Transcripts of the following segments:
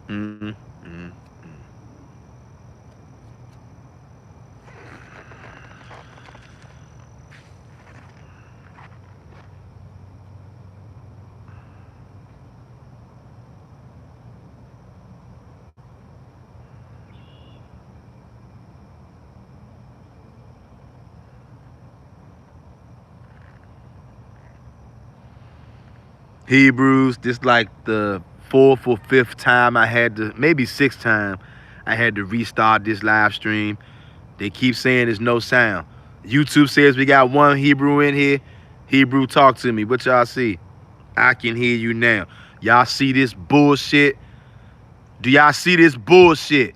Mm, mm. Hebrews, this like the fourth or fifth time I had to, maybe sixth time I had to restart this live stream. They keep saying there's no sound. YouTube says we got one Hebrew in here. Hebrew, talk to me. What y'all see? I can hear you now. Y'all see this bullshit? Do y'all see this bullshit?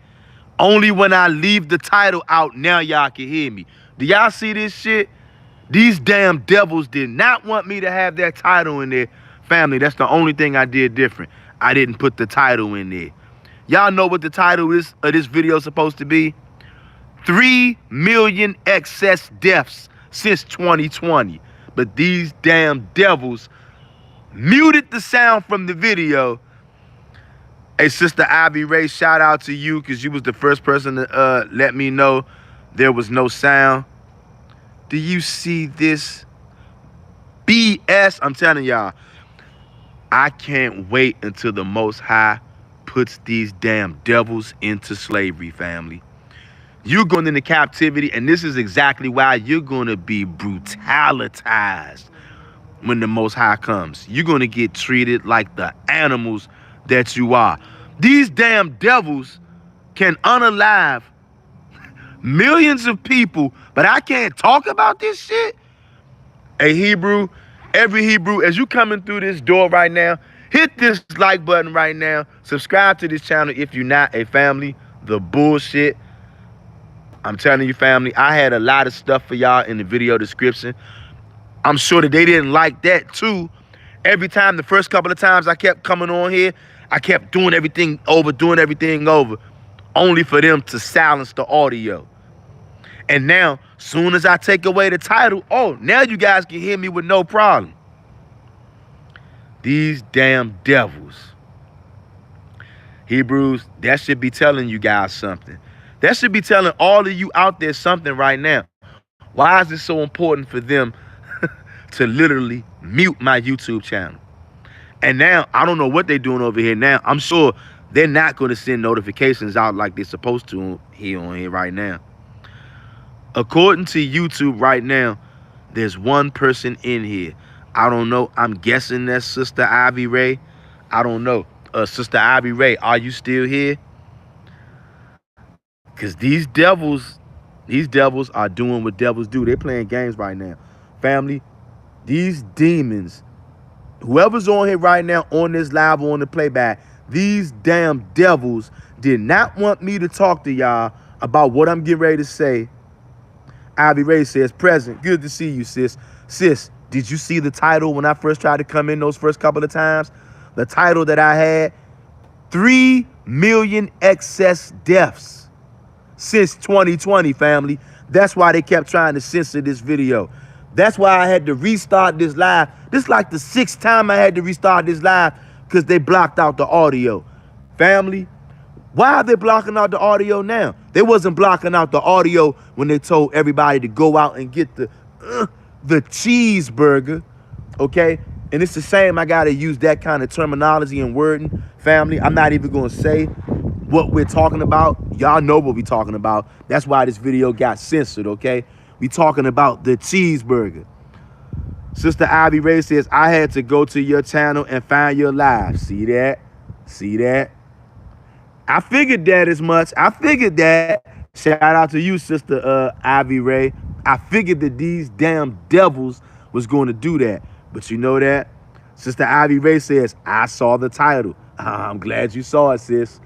Only when I leave the title out, now y'all can hear me. Do y'all see this shit? These damn devils did not want me to have that title in there. Family, that's the only thing I did different. I didn't put the title in there. Y'all know what the title is of this video is supposed to be? 3 million excess deaths since 2020. But these damn devils muted the sound from the video. Hey, Sister Ivy Ray, shout out to you because you was the first person to let me know there was no sound. Do you see this BS? I'm telling y'all, I can't wait until the Most High puts these damn devils into slavery, family. You're going into captivity, and this is exactly why you're going to be brutalized when the Most High comes. You're going to get treated like the animals that you are. These damn devils can unalive millions of people, but I can't talk about this shit. Hey, Hebrew, every Hebrew, as you coming through this door right now, hit this like button right now. Subscribe to this channel if you're not a family. The bullshit. I'm telling you, family, I had a lot of stuff for y'all in the video description. I'm sure that they didn't like that too. Every time, the first couple of times I kept coming on here, I kept doing everything over, only for them to silence the audio. And now, soon as I take away the title, oh, now you guys can hear me with no problem. These damn devils. Hebrews, that should be telling you guys something. That should be telling all of you out there something right now. Why is it so important for them to literally mute my YouTube channel? And now, I don't know what they're doing over here now. I'm sure they're not going to send notifications out like they're supposed to here on here right now. According to YouTube right now, there's one person in here. I don't know. I'm guessing that's Sister Ivy Ray. I don't know. Sister Ivy Ray, are you still here? Because these devils are doing what devils do. They're playing games right now. Family, these demons, whoever's on here right now on this live or on the playback, these damn devils did not want me to talk to y'all about what I'm getting ready to say. Ivy Ray says, present. Good to see you, sis. Sis, did you see the title when I first tried to come in those first couple of times? The title that I had, 3 million excess deaths since 2020, family. That's why they kept trying to censor this video. That's why I had to restart this live. This is like the 6th time I had to restart this live because they blocked out the audio. Family, why are they blocking out the audio now? They wasn't blocking out the audio when they told everybody to go out and get the cheeseburger, okay? And it's the same. I got to use that kind of terminology and wording, family. I'm not even going to say what we're talking about. Y'all know what we're talking about. That's why this video got censored, okay? We talking about the cheeseburger. Sister Ivy Ray says, I had to go to your channel and find your live. See that? See that? I figured that as much. I figured that. Shout out to you, Sister Ivy Ray. I figured that these damn devils was going to do that. But you know that? Sister Ivy Ray says, I saw the title. I'm glad you saw it, sis.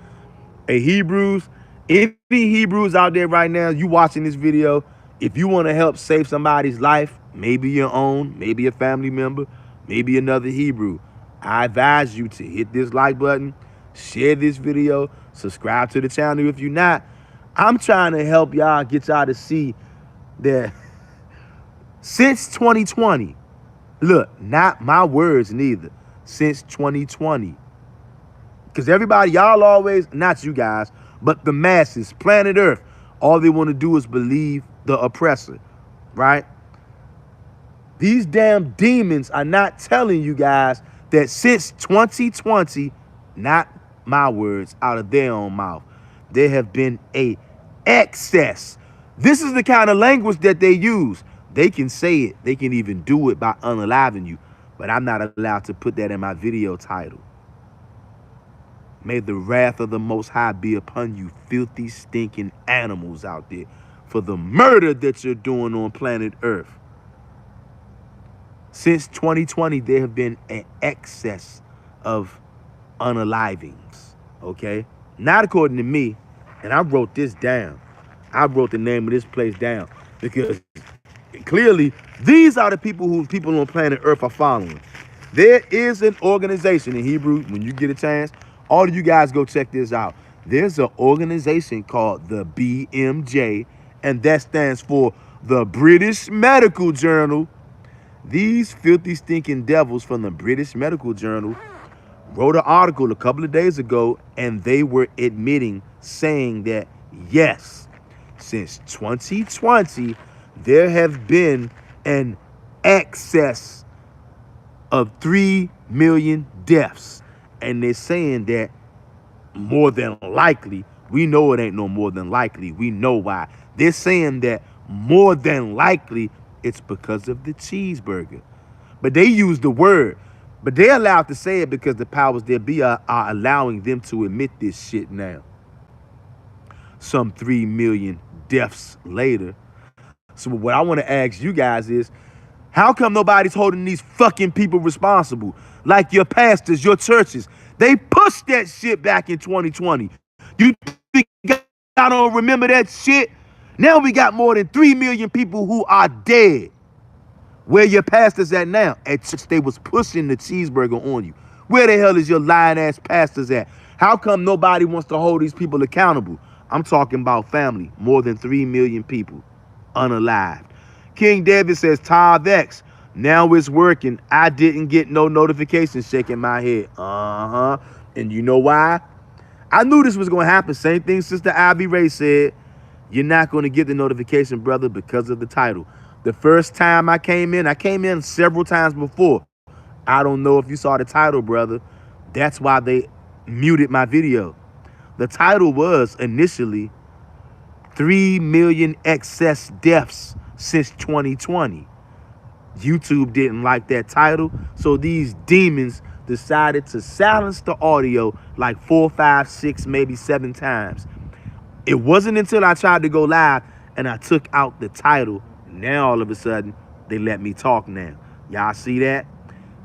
Hey, Hebrews, any Hebrews out there right now, you watching this video, if you want to help save somebody's life, maybe your own, maybe a family member, maybe another Hebrew, I advise you to hit this like button, share this video, subscribe to the channel if you're not. I'm trying to help y'all, get y'all to see that since 2020, look, not my words neither. since 2020. Because everybody, y'all always, not you guys, but the masses, planet Earth, all they want to do is believe the oppressor, right? These damn demons are not telling you guys that since 2020, not my words, out of their own mouth, there have been a excess. This is the kind of language that they use. They can say it. They can even do it by unaliving you. But I'm not allowed to put that in my video title. May the wrath of the Most High be upon you, filthy, stinking animals out there, for the murder that you're doing on planet Earth. Since 2020, there have been an excess of unalivings, okay? Not according to me, and I wrote this down. I wrote the name of this place down because clearly these are the people who people on planet Earth are following. There is an organization in Hebrew, when you get a chance, all of you guys go check this out. There's an organization called the BMJ, and that stands for the British Medical Journal. These filthy, stinking devils from the British Medical Journal wrote an article a couple of days ago, and they were admitting, saying that, yes, since 2020, there have been an excess of 3 million deaths. And they're saying that more than likely, we know it ain't no more than likely. We know why. They're saying that more than likely, it's because of the cheeseburger. But they use the word. But they're allowed to say it because the powers that be are allowing them to admit this shit now. Some 3 million deaths later. So what I want to ask you guys is, how come nobody's holding these fucking people responsible? Like your pastors, your churches. They pushed that shit back in 2020. You think I don't remember that shit? Now we got more than 3 million people who are dead. Where your pastors at now? At church, they was pushing the cheeseburger on you. Where the hell is your lying ass pastors at? How come nobody wants to hold these people accountable? I'm talking about family. More than 3 million people unalived. King David says, TAVX, now it's working. I didn't get no notification, shaking my head. And you know why? I knew this was going to happen. Same thing Sister Ivy Ray said. You're not going to get the notification, brother, because of the title. The first time I came in several times before. I don't know if you saw the title, brother. That's why they muted my video. The title was initially 3 million excess deaths since 2020. YouTube didn't like that title, so these demons decided to silence the audio like 4, 5, 6, maybe 7 times. It wasn't until I tried to go live and I took out the title, now all of a sudden they let me talk now. Y'all see that?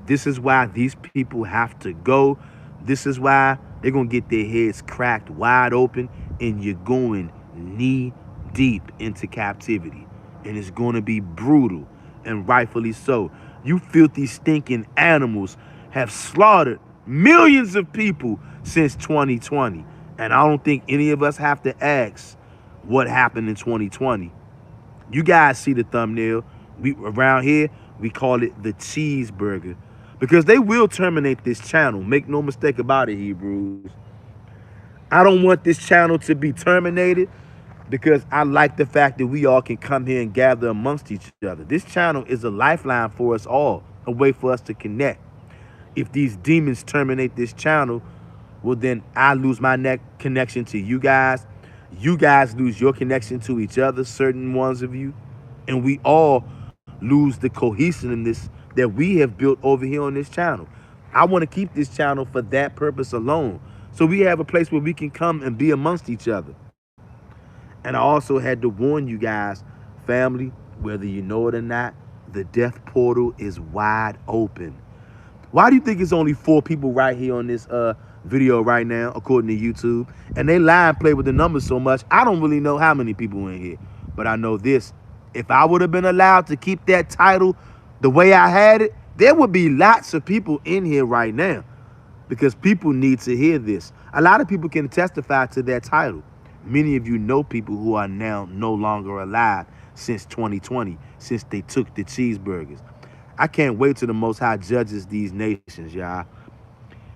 This is why these people have to go. This is why they're gonna get their heads cracked wide open, and you're going knee deep into captivity. And it's gonna be brutal, and rightfully so. You filthy, stinking animals have slaughtered millions of people since 2020. And I don't think any of us have to ask what happened in 2020. You guys see the thumbnail. Around here, we call it the cheeseburger. Because they will terminate this channel. Make no mistake about it, Hebrews. I don't want this channel to be terminated because I like the fact that we all can come here and gather amongst each other. This channel is a lifeline for us all, a way for us to connect. If these demons terminate this channel, well, then I lose my connection to you guys. You guys lose your connection to each other, certain ones of you. And we all lose the cohesiveness that we have built over here on this channel. I want to keep this channel for that purpose alone. So we have a place where we can come and be amongst each other. And I also had to warn you guys, family, whether you know it or not, the death portal is wide open. Why do you think it's only 4 people right here on this video right now, according to YouTube? And they lie and play with the numbers so much, I don't really know how many people in here. But I know this. If I would have been allowed to keep that title the way I had it, there would be lots of people in here right now. Because people need to hear this. A lot of people can testify to that title. Many of you know people who are now no longer alive since 2020, since they took the cheeseburgers. I can't wait till the Most High judges these nations, y'all.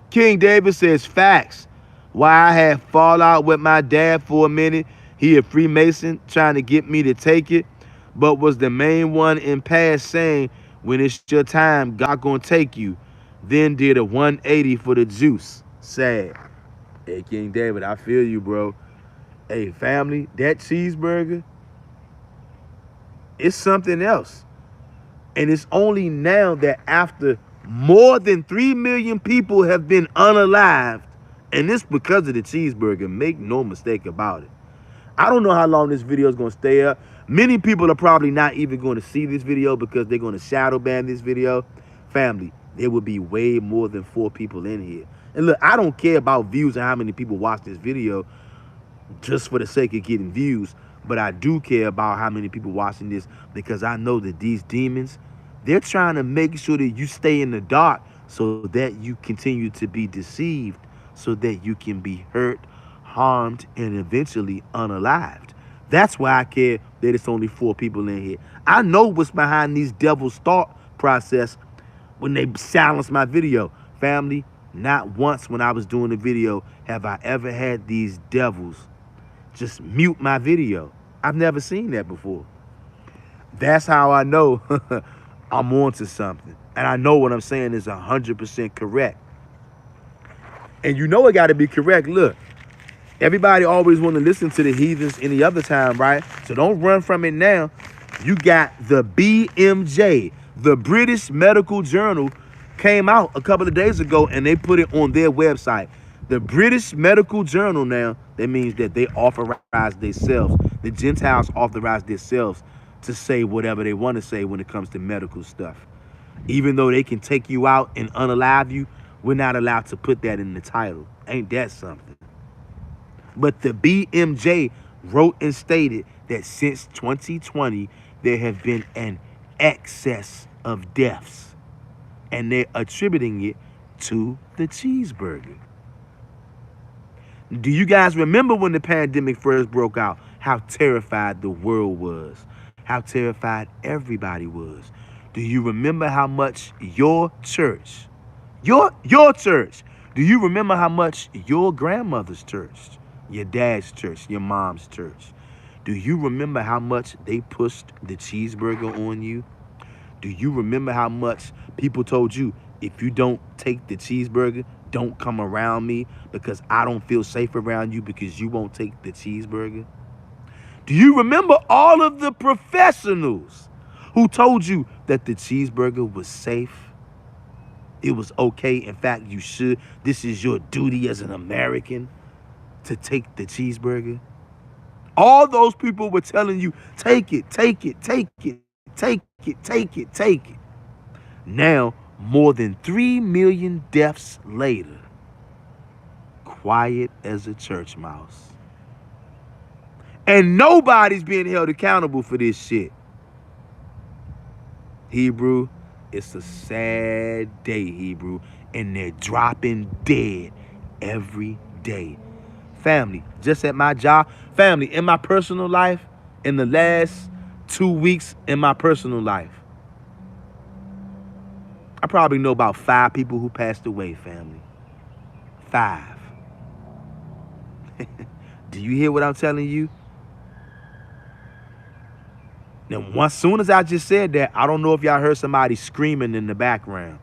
King David says, facts. Why I had fallout with my dad for a minute. He a Freemason trying to get me to take it, but was the main one in past saying, when it's your time, God gonna take you. Then did a 180 for the juice. Sad. Hey, King David, I feel you, bro. Hey, family, that cheeseburger, it's something else. And it's only now that after more than 3 million people have been unalived, and it's because of the cheeseburger, make no mistake about it. I don't know how long this video is going to stay up. Many people are probably not even going to see this video because they're going to shadow ban this video. Family, there will be way more than 4 people in here. And look, I don't care about views and how many people watch this video just for the sake of getting views. But I do care about how many people watching this because I know that these demons, they're trying to make sure that you stay in the dark so that you continue to be deceived, so that you can be hurt, harmed, and eventually unalived. That's why I care that it's only 4 people in here. I know what's behind these devils' thought process when they silence my video. Family, not once when I was doing the video have I ever had these devils just mute my video. I've never seen that before. That's how I know I'm onto something. And I know what I'm saying is 100% correct. And you know it got to be correct. Look, everybody always want to listen to the heathens any other time, right? So don't run from it now. You got the BMJ, the British Medical Journal, came out a couple of days ago and they put it on their website. The British Medical Journal now, that means that they authorize themselves. The Gentiles authorize themselves to say whatever they want to say when it comes to medical stuff. Even though they can take you out and unalive you, we're not allowed to put that in the title. Ain't that something? But the BMJ wrote and stated that since 2020, there have been an excess of deaths. And they're attributing it to the cheeseburger. Do you guys remember when the pandemic first broke out, how terrified the world was, how terrified everybody was? Do you remember how much your church, your church, do you remember how much your grandmother's church, your dad's church, your mom's church, do you remember how much they pushed the cheeseburger on you? Do you remember how much people told you, if you don't take the cheeseburger, don't come around me because I don't feel safe around you because you won't take the cheeseburger? Do you remember all of the professionals who told you that the cheeseburger was safe? It was okay. In fact, you should. This is your duty as an American to take the cheeseburger. All those people were telling you, take it, take it, take it, take it, take it, take it. Now, more than 3 million deaths later, quiet as a church mouse. And nobody's being held accountable for this shit. Hebrew, it's a sad day, Hebrew, and they're dropping dead every day. Family, just at my job, family, in my personal life, in the last 2 weeks in my personal life, I probably know about 5 people who passed away, family. 5. Do you hear what I'm telling you? Now, as soon as I just said that, I don't know if y'all heard somebody screaming in the background.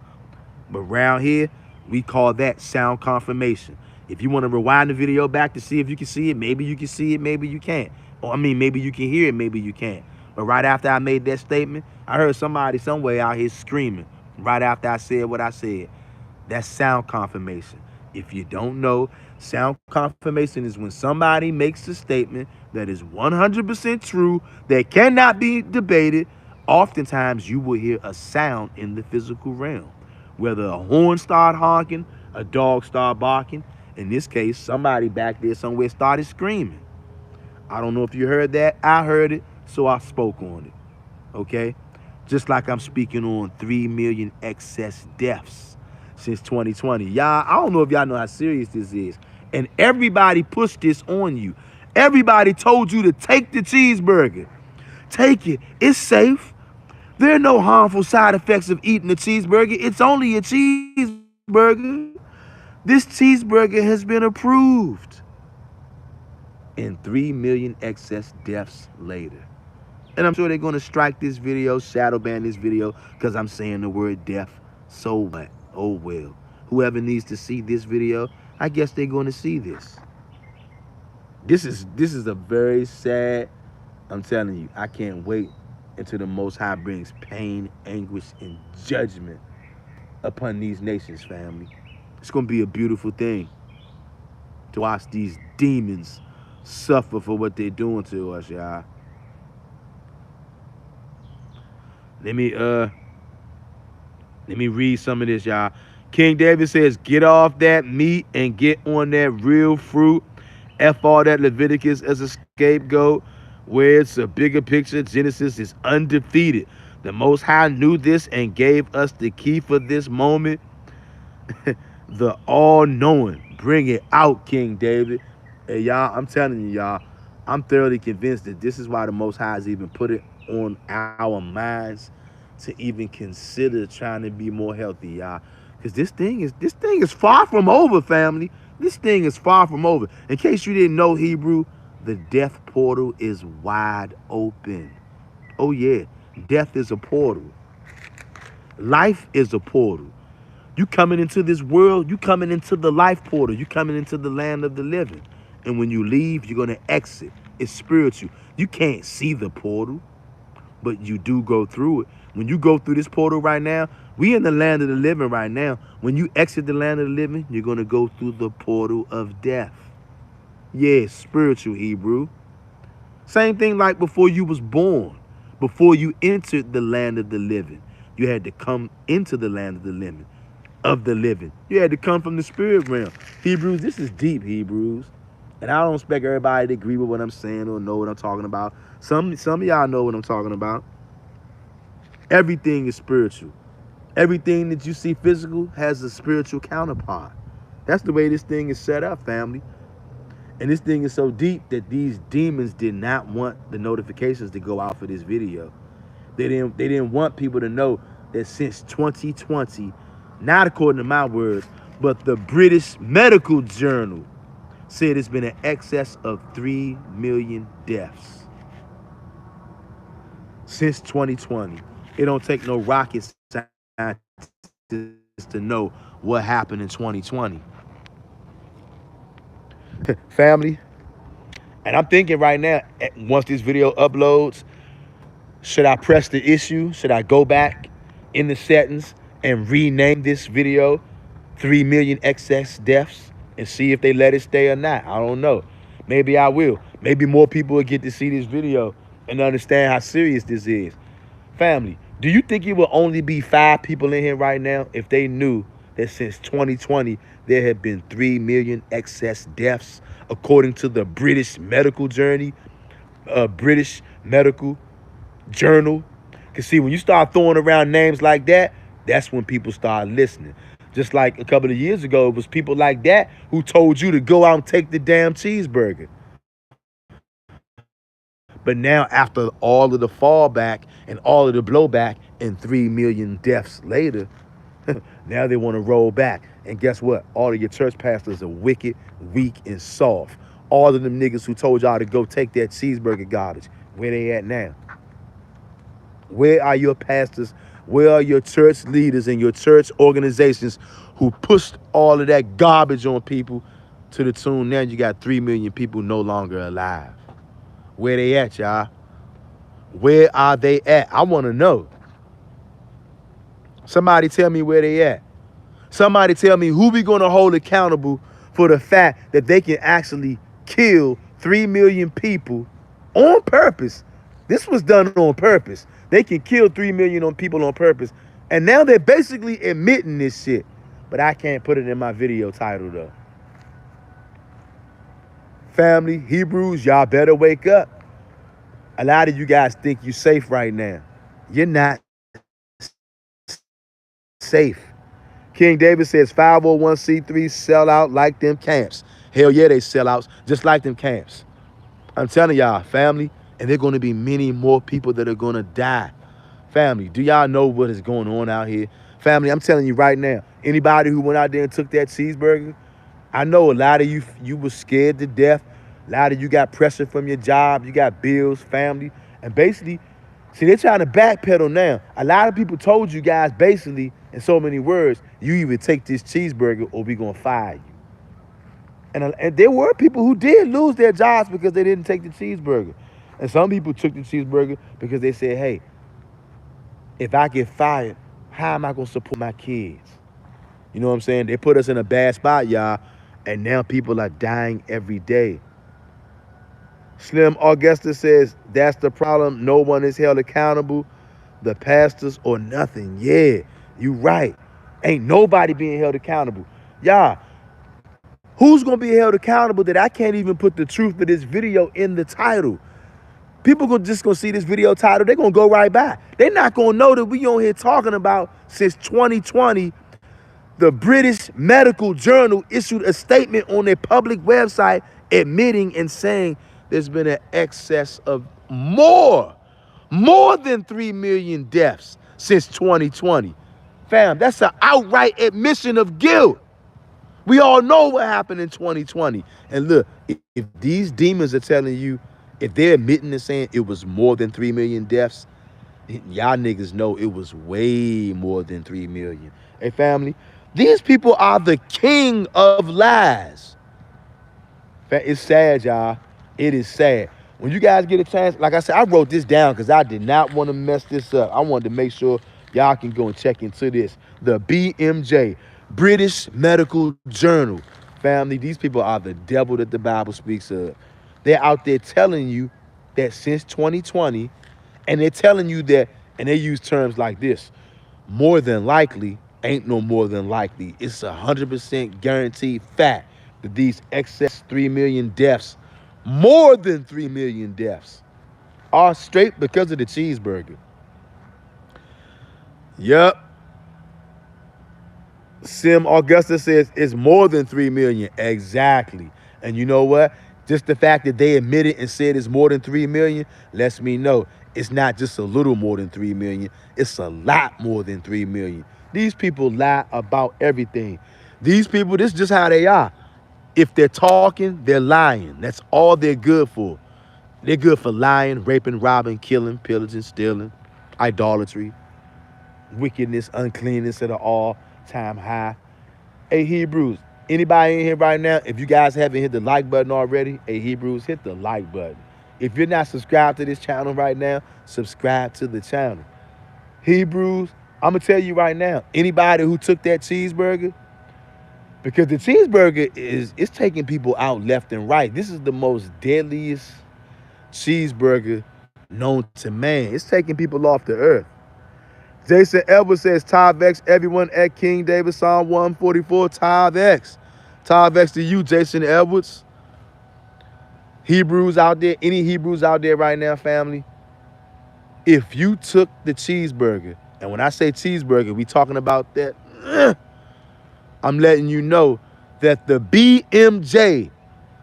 But around here, we call that sound confirmation. If you want to rewind the video back to see if you can see it, maybe you can see it, maybe you can't. Or, I mean, maybe you can hear it, maybe you can't. But right after I made that statement, I heard somebody somewhere out here screaming. Right after I said what I said. That's sound confirmation. If you don't know, sound confirmation is when somebody makes a statement that is 100% true, that cannot be debated. Oftentimes, you will hear a sound in the physical realm. Whether a horn start honking, a dog start barking. In this case, somebody back there somewhere started screaming. I don't know if you heard that. I heard it, so I spoke on it. Okay? Just like I'm speaking on 3 million excess deaths since 2020. Y'all, I don't know if y'all know how serious this is. And everybody pushed this on you. Everybody told you to take the cheeseburger. Take it. It's safe. There are no harmful side effects of eating a cheeseburger. It's only a cheeseburger. This cheeseburger has been approved. And 3 million excess deaths later. And I'm sure they're going to strike this video, shadow ban this video, because I'm saying the word death. So what? Oh well. Whoever needs to see this video, I guess they're going to see this. This is a very sad, I'm telling you, I can't wait until the Most High brings pain, anguish, and judgment upon these nations, family. It's going to be a beautiful thing to watch these demons suffer for what they're doing to us, y'all. Let me read some of this, y'all. King David says, get off that meat and get on that real fruit. F all that Leviticus as a scapegoat. Where it's a bigger picture, Genesis is undefeated. The Most High knew this and gave us the key for this moment. The all-knowing. Bring it out, King David. Hey, y'all, I'm telling you, y'all, I'm thoroughly convinced that this is why the Most High has even put it on our minds to even consider trying to be more healthy, y'all. Because this thing is far from over, family. This thing is far from over. In case you didn't know, Hebrew, the death portal is wide open. Oh yeah, death is a portal. Life is a portal. You coming into this world, you coming into the life portal. You coming into the land of the living. And when you leave, you're going to exit. It's spiritual. You can't see the portal, but you do go through it. When you go through this portal right now, we in the land of the living right now. When you exit the land of the living, you're going to go through the portal of death. Yeah, spiritual, Hebrew. Same thing like before you was born. Before you entered the land of the living, you had to come into the land of the living. You had to come from the spirit realm. Hebrews, this is deep, Hebrews. And I don't expect everybody to agree with what I'm saying or know what I'm talking about. Some of y'all know what I'm talking about. Everything is spiritual. Everything that you see physical has a spiritual counterpart. That's the way this thing is set up, family. And this thing is so deep that these demons did not want the notifications to go out for this video. They didn't want people to know that since 2020, not according to my words, but the British Medical Journal said it's been an excess of 3 million deaths since 2020. It don't take no rocket scientist to know what happened in 2020. Family, and I'm thinking right now, once this video uploads, should I press the issue? Should I go back in the settings and rename this video 3 million excess deaths and see if they let it stay or not? I don't know. Maybe I will. Maybe more people will get to see this video and understand how serious this is. Family, do you think it will only be 5 people in here right now if they knew that since 2020 there have been 3 million excess deaths according to the British Medical Journal? British Medical Journal. Because see, when you start throwing around names like that, that's when people start listening. Just like a couple of years ago, it was people like that who told you to go out and take the damn cheeseburger. But now, after all of the fallback and all of the blowback and 3 million deaths later, now they want to roll back. And guess what? All of your church pastors are wicked, weak, and soft. All of them niggas who told y'all to go take that cheeseburger garbage, where they at now? Where are your pastors? Where are your church leaders and your church organizations who pushed all of that garbage on people to the tune now you got 3 million people no longer alive? Where they at, y'all? Where are they at? I want to know. Somebody tell me where they at. Somebody tell me who we going to hold accountable for the fact that they can actually kill 3 million people on purpose. This was done on purpose. They can kill 3 million people on purpose. And now they're basically admitting this shit. But I can't put it in my video title, though. Family, Hebrews, y'all better wake up. A lot of you guys think you're safe right now. You're not safe. King David says 501c3 sell out like them camps. Hell yeah, they sell outs just like them camps. I'm telling y'all, family, and there are going to be many more people that are going to die. Family, do y'all know what is going on out here? Family, I'm telling you right now, anybody who went out there and took that cheeseburger, I know a lot of you was scared to death. A lot of you got pressure from your job. You got bills, family. And basically, see, they're trying to backpedal now. A lot of people told you guys basically, in so many words, you either take this cheeseburger or we going to fire you. And there were people who did lose their jobs because they didn't take the cheeseburger. And some people took the cheeseburger because they said, hey, if I get fired, how am I going to support my kids? You know what I'm saying? They put us in a bad spot, y'all. And now people are dying every day. Slim Augusta says, that's the problem. No one is held accountable. The pastors or nothing. Yeah, you right. Ain't nobody being held accountable. Y'all, who's going to be held accountable that I can't even put the truth of this video in the title? People just going to see this video title. They're going to go right by. They're not going to know that we on here talking about since 2020, the British Medical Journal issued a statement on their public website admitting and saying there's been an excess of more than 3 million deaths since 2020. Fam, that's an outright admission of guilt. We all know what happened in 2020. And look, if these demons are telling you, if they're admitting and saying it was more than 3 million deaths, y'all niggas know it was way more than 3 million. Hey, family, these people are the king of lies. It's sad, y'all. It is sad. When you guys get a chance, like I said, I wrote this down because I did not want to mess this up. I wanted to make sure y'all can go and check into this. The BMJ, British Medical Journal. Family, these people are the devil that the Bible speaks of. They're out there telling you that since 2020, and they're telling you that, and they use terms like this, more than likely ain't no more than likely. It's 100% guaranteed fact that these excess 3 million deaths, more than 3 million deaths, are straight because of the cheeseburger. Yep. Sim Augusta says it's more than 3 million. Exactly. And you know what? Just the fact that they admitted and said it's more than 3 million lets me know it's not just a little more than 3 million. It's a lot more than 3 million. These people lie about everything. These people, this is just how they are. If they're talking, they're lying. That's all they're good for. They're good for lying, raping, robbing, killing, pillaging, stealing, idolatry, wickedness, uncleanness at an all-time high. Hey, Hebrews, anybody in here right now, if you guys haven't hit the like button already, hey, Hebrews, hit the like button. If you're not subscribed to this channel right now, subscribe to the channel. Hebrews, I'm going to tell you right now, anybody who took that cheeseburger, because the cheeseburger it's taking people out left and right. This is the most deadliest cheeseburger known to man. It's taking people off the earth. Jason Edwards says, Tav X, everyone at King David, Psalm 144, Tav X. Tav X to you, Jason Edwards. Hebrews out there, any Hebrews out there right now, family? If you took the cheeseburger, and when I say cheeseburger, we talking about that, I'm letting you know that the BMJ,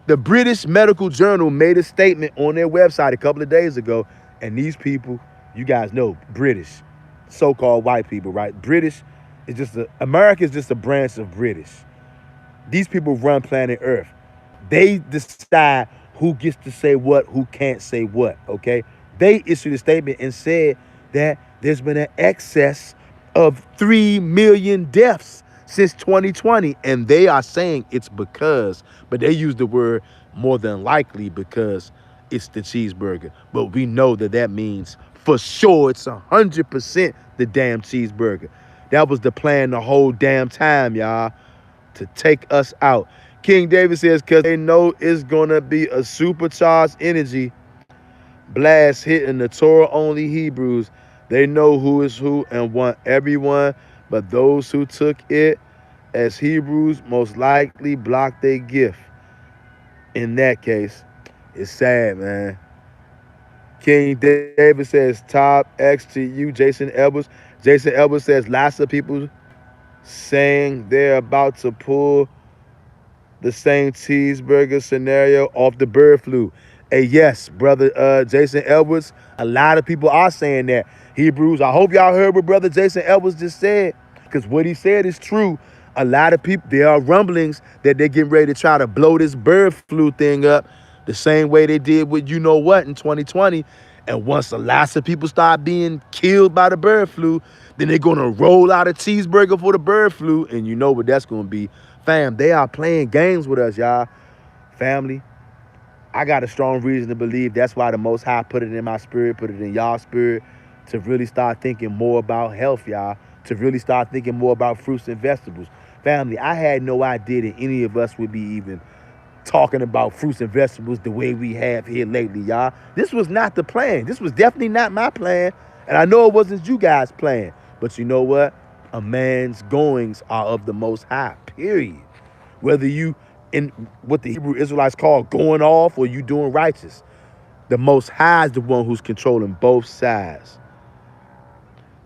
the British Medical Journal, made a statement on their website a couple of days ago, and these people, you guys know, British, so-called white people, right? British is just America is just a branch of British. These people run planet Earth. They decide who gets to say what, who can't say what, okay? They issued a statement and said that there's been an excess of 3 million deaths since 2020, and they are saying it's because, but they use the word more than likely because it's the cheeseburger. But we know that that means for sure it's 100% the damn cheeseburger. That was the plan the whole damn time, y'all, to take us out. King David says, because they know it's going to be a supercharged energy blast hitting the Torah-only Hebrews. They know who is who and want everyone, but those who took it as Hebrews most likely blocked their gift. In that case, it's sad, man. King David says, Top X to you, Jason Edwards. Jason Edwards says, lots of people saying they're about to pull the same cheeseburger scenario off the bird flu. Hey, yes, brother Jason Edwards, a lot of people are saying that. Hebrews, I hope y'all heard what Brother Jason Edwards just said, because what he said is true. A lot of people, there are rumblings that they're getting ready to try to blow this bird flu thing up the same way they did with you know what in 2020. And once a lot of people start being killed by the bird flu, then they're going to roll out a cheeseburger for the bird flu. And you know what that's going to be. Fam, they are playing games with us, y'all. Family, I got a strong reason to believe that's why the Most High put it in my spirit, put it in y'all spirit, to really start thinking more about health, y'all, to really start thinking more about fruits and vegetables. Family, I had no idea that any of us would be even talking about fruits and vegetables the way we have here lately, y'all. This was not the plan. This was definitely not my plan. And I know it wasn't you guys' plan. But you know what? A man's goings are of the Most High, period. Whether you in what the Hebrew Israelites call going off or you doing righteous, the Most High is the one who's controlling both sides.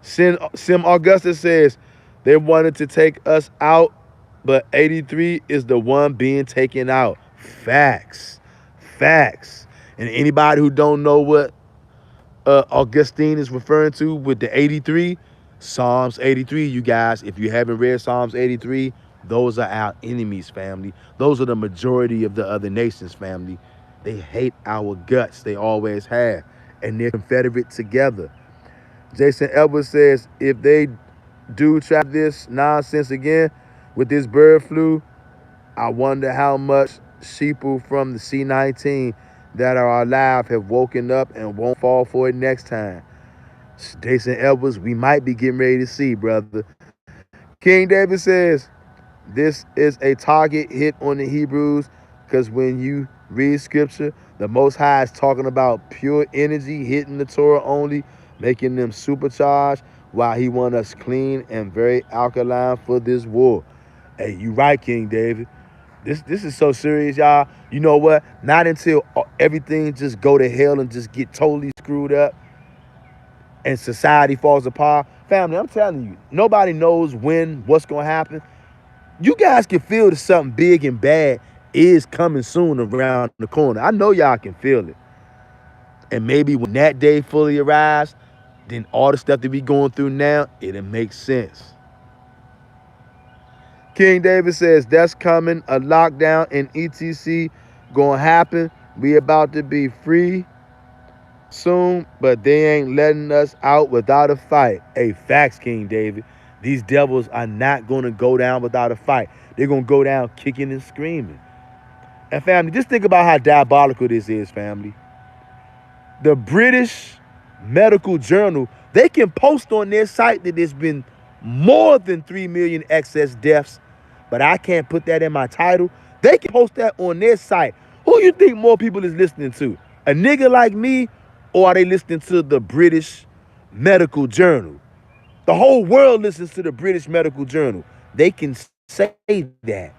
Sim Augustus says they wanted to take us out, but 83 is the one being taken out. Facts. Facts. And anybody who don't know what Augustine is referring to with the 83, Psalms 83, you guys, if you haven't read Psalms 83, those are our enemies, family. Those are the majority of the other nations, family. They hate our guts. They always have. And they're confederate together. Jason Edwards says, if they do try this nonsense again with this bird flu, I wonder how much sheeple from the C-19 that are alive have woken up and won't fall for it next time. Jason Edwards, we might be getting ready to see, brother. King David says, this is a target hit on the Hebrews, because when you read scripture, the Most High is talking about pure energy hitting the Torah only, making them supercharged, while he wants us clean and very alkaline for this war. Hey, you right, King David. This is so serious, y'all. You know what? Not until everything just go to hell and just get totally screwed up and society falls apart. Family, I'm telling you, nobody knows when, what's going to happen. You guys can feel that something big and bad is coming soon around the corner. I know y'all can feel it. And maybe when that day fully arrives, then all the stuff that we going through now, it'll make sense. King David says, that's coming. A lockdown in ETC gonna happen. We about to be free soon, but they ain't letting us out without a fight. Hey, facts, King David. These devils are not gonna go down without a fight. They're gonna go down kicking and screaming. And family, just think about how diabolical this is, family. The British Medical Journal, they can post on their site that there's been more than 3 million excess deaths, but I can't put that in my title. They can post that on their site. Who you think more people is listening to? A nigga like me, or are they listening to the British Medical Journal? The whole world listens to the British Medical Journal. They can say that,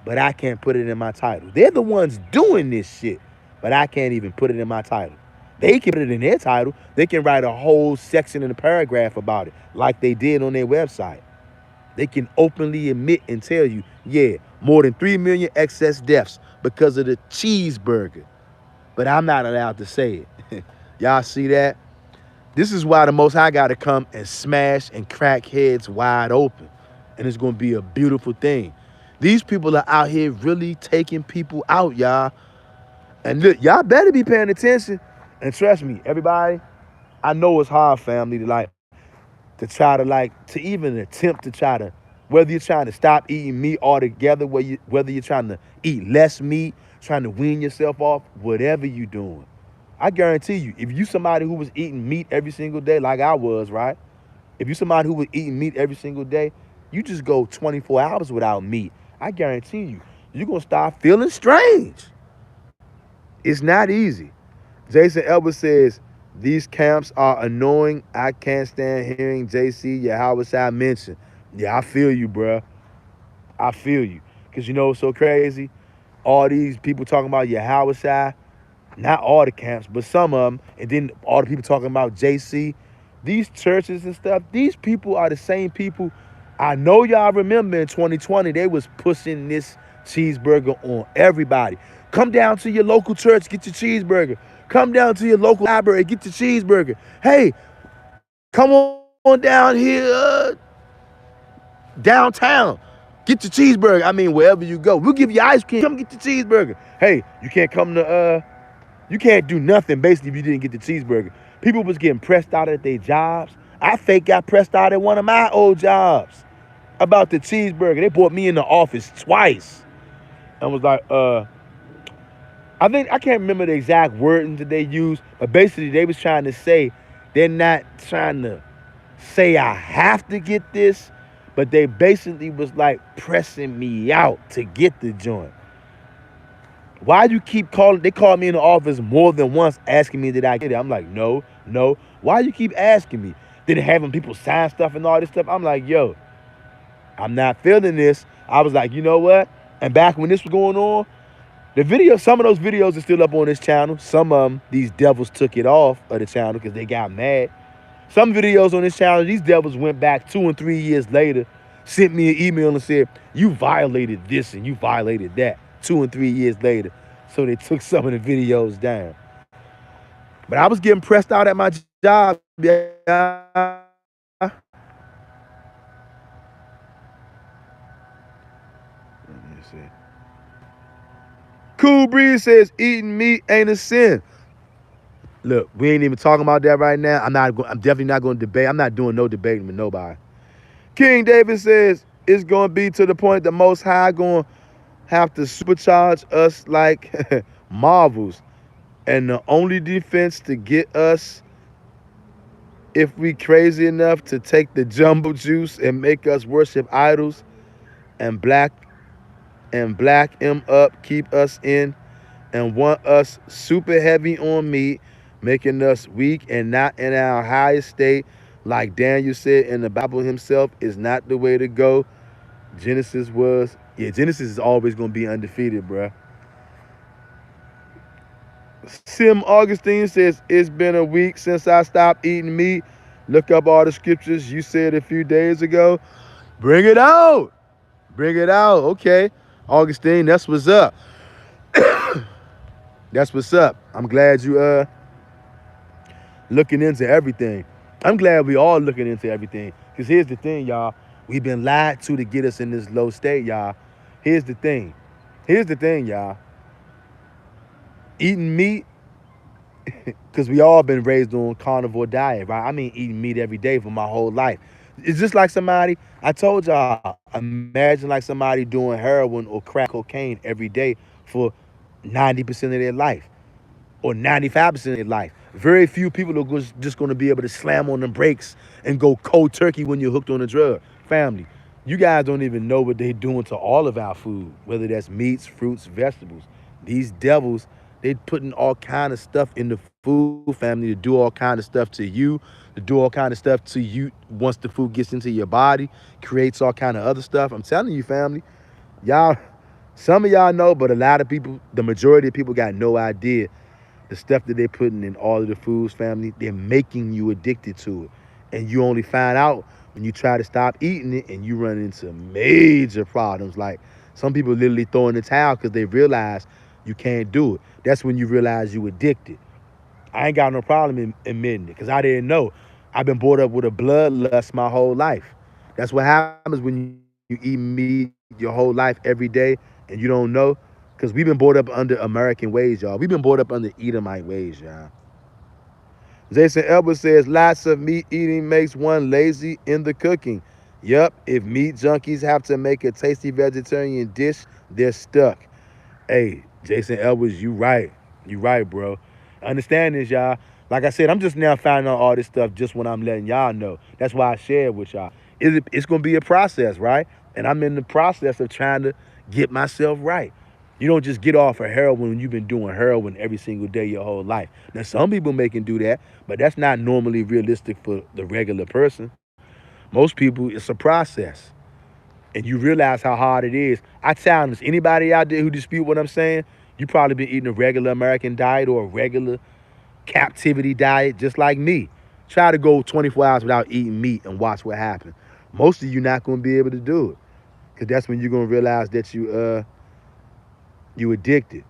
but I can't put it in my title. They're the ones doing this shit, but I can't even put it in my title. They can put it in their title. They can write a whole section in a paragraph about it, like they did on their website. They can openly admit and tell you, yeah, more than 3 million excess deaths because of the cheeseburger. But I'm not allowed to say it. Y'all see that? This is why the Most High got to come and smash and crack heads wide open. And it's going to be a beautiful thing. These people are out here really taking people out, y'all. And look, y'all better be paying attention. And trust me, everybody, I know it's hard, family, to try to even attempt to try to, whether you're trying to stop eating meat altogether, whether you're trying to eat less meat, trying to wean yourself off, whatever you're doing. I guarantee you, if you somebody who was eating meat every single day like I was, right? If you somebody who was eating meat every single day, you just go 24 hours without meat. I guarantee you, you're going to start feeling strange. It's not easy. Jason Edwards says, these camps are annoying. I can't stand hearing JC Yahawashi mention. Yeah, I feel you, bruh. I feel you. Because you know what's so crazy? All these people talking about Yahawashi, not all the camps, but some of them, and then all the people talking about JC, these churches and stuff, these people are the same people. I know y'all remember in 2020, they was pushing this cheeseburger on everybody. Come down to your local church, get your cheeseburger. Come down to your local library, get your cheeseburger. Hey, Come on down here, downtown. Get your cheeseburger. I mean, wherever you go. We'll give you ice cream. Come get your cheeseburger. Hey, you can't come to, you can't do nothing basically if you didn't get the cheeseburger. People was getting pressed out at their jobs. I fake got pressed out at one of my old jobs about the cheeseburger. They brought me in the office twice and was like, I can't remember the exact wording that they used, but basically they was trying to say they're not trying to say I have to get this, but they basically was like pressing me out to get the joint. Why you keep calling? They called me in the office more than once asking me did I get it. I'm like, no, no. Why you keep asking me? Then having people sign stuff and all this stuff. I'm like, yo, I'm not feeling this. I was like, you know what? And back when this was going on, the video, some of those videos are still up on this channel. Some of them, these devils took it off of the channel because they got mad. Some videos on this channel, these devils went back 2 and 3 years later, sent me an email and said, you violated this and you violated that 2 and 3 years later. So they took some of the videos down. But I was getting pressed out at my job. Yeah. Cool Breeze says eating meat ain't a sin. Look, we ain't even talking about that right now. I'm definitely not going to debate. I'm not doing no debating with nobody. King David says it's going to be to the point the Most High going to have to supercharge us like marvels. And the only defense to get us, if we crazy enough to take the jumbo juice and make us worship idols and black him up, keep us in, and want us super heavy on meat, making us weak and not in our highest state, like Daniel said in the Bible himself, is not the way to go. Genesis is always going to be undefeated, bruh. Sim Augustine says, it's been a week since I stopped eating meat. Look up all the scriptures you said a few days ago. Bring it out. Bring it out. Okay. Augustine, that's what's up. That's what's up. I'm glad you looking into everything. I'm glad we all looking into everything. Because here's the thing, y'all. We've been lied to get us in this low state, y'all. Here's the thing. Here's the thing, y'all. Eating meat, because we all been raised on carnivore diet, right? I mean, eating meat every day for my whole life. It's just like somebody, I told y'all, imagine like somebody doing heroin or crack cocaine every day for 90% of their life or 95% of their life. Very few people are just going to be able to slam on the brakes and go cold turkey when you're hooked on a drug. Family, you guys don't even know what they're doing to all of our food, whether that's meats, fruits, vegetables. These devils, they putting all kind of stuff in the food, family, to do all kind of stuff to you, to do all kind of stuff to you once the food gets into your body, creates all kind of other stuff. I'm telling you, family, y'all, some of y'all know, but a lot of people, the majority of people got no idea the stuff that they're putting in all of the foods, family, they're making you addicted to it. And you only find out when you try to stop eating it and you run into major problems. Like some people literally throw in the towel because they realize you can't do it. That's when you realize you addicted. I ain't got no problem admitting it because I didn't know. I've been brought up with a bloodlust my whole life. That's what happens when you eat meat your whole life every day and you don't know. Because we've been brought up under American ways, y'all. We've been brought up under Edomite ways, y'all. Jason Elbert says, lots of meat eating makes one lazy in the cooking. Yup, if meat junkies have to make a tasty vegetarian dish, they're stuck. Hey, Jason Elbert, you right. You right, bro. Understand this, y'all. Like I said, I'm just now finding out all this stuff just when I'm letting y'all know. That's why I share it with y'all. It's going to be a process, right? And I'm in the process of trying to get myself right. You don't just get off of heroin when you've been doing heroin every single day your whole life. Now, some people may can do that, but that's not normally realistic for the regular person. Most people, it's a process. And you realize how hard it is. I challenge anybody out there who dispute what I'm saying, you probably been eating a regular American diet or a regular captivity diet just like me. Try to go 24 hours without eating meat and watch what happens. Most of you not going to be able to do it because that's when you're going to realize that you addicted.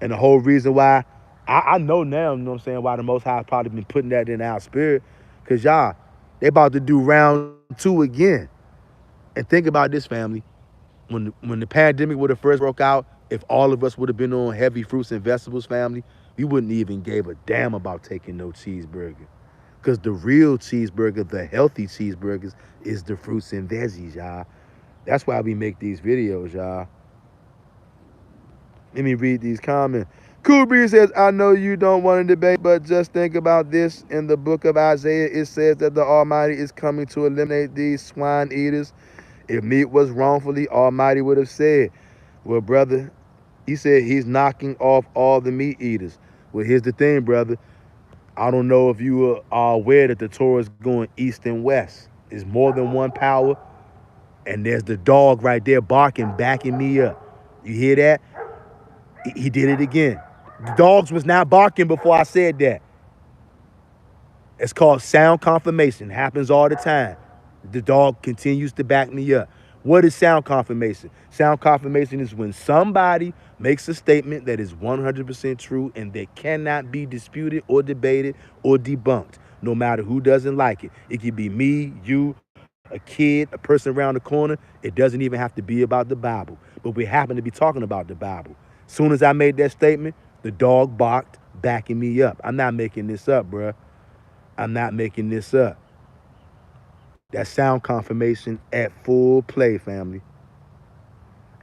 And the whole reason why, I know now, you know what I'm saying, why the Most High has probably been putting that in our spirit. Because y'all, They about to do round 2 again. And think about this, family. When the pandemic would have first broke out, if all of us would have been on heavy fruits and vegetables, family, we wouldn't even gave a damn about taking no cheeseburger. Because the real cheeseburger, the healthy cheeseburgers, is the fruits and veggies, y'all. That's why we make these videos, y'all. Let me read these comments. Cool Breeze says, I know you don't want to debate, but just think about this. In the book of Isaiah, it says that the Almighty is coming to eliminate these swine eaters. If meat was wrongfully, Almighty would have said, well, brother, he said he's knocking off all the meat eaters. Well, here's the thing, brother. I don't know if you are aware that the Torah is going east and west. There's more than one power, and there's the dog right there barking, backing me up. You hear that? He did it again. The dogs was not barking before I said that. It's called sound confirmation. Happens all the time. The dog continues to back me up. What is sound confirmation? Sound confirmation is when somebody makes a statement that is 100% true and that cannot be disputed or debated or debunked, no matter who doesn't like it. It could be me, you, a kid, a person around the corner. It doesn't even have to be about the Bible, but we happen to be talking about the Bible. Soon as I made that statement, the dog barked, backing me up. I'm not making this up, bruh. I'm not making this up. That sound confirmation at full play, family.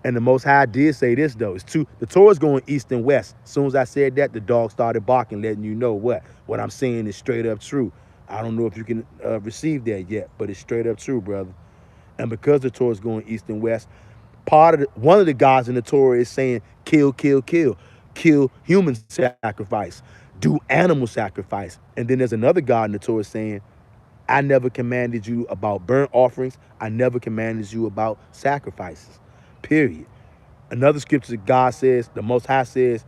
And the Most High did say this, though. It's true. The Torah's going east and west. As soon as I said that, the dog started barking, letting you know what I'm saying is straight up true. I don't know if you can receive that yet, but it's straight up true, brother. And because the Torah's going east and west, one of the gods in the Torah is saying, kill, kill, kill. Kill human sacrifice. Do animal sacrifice. And then there's another God in the Torah saying, I never commanded you about burnt offerings. I never commanded you about sacrifices, period. Another scripture, God says, the Most High says,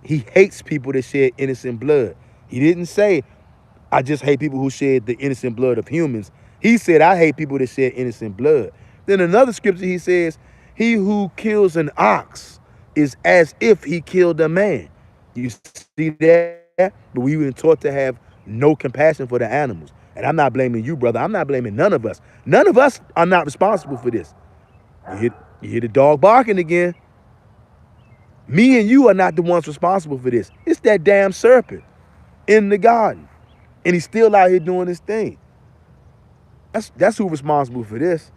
he hates people that shed innocent blood. He didn't say, I just hate people who shed the innocent blood of humans. He said, I hate people that shed innocent blood. Then another scripture, he says, he who kills an ox is as if he killed a man. You see that? But we've been taught to have no compassion for the animals. And I'm not blaming you, brother. I'm not blaming none of us. None of us are not responsible for this. You hear the dog barking again. Me and you are not the ones responsible for this. It's that damn serpent in the garden. And he's still out here doing his thing. That's who's responsible for this.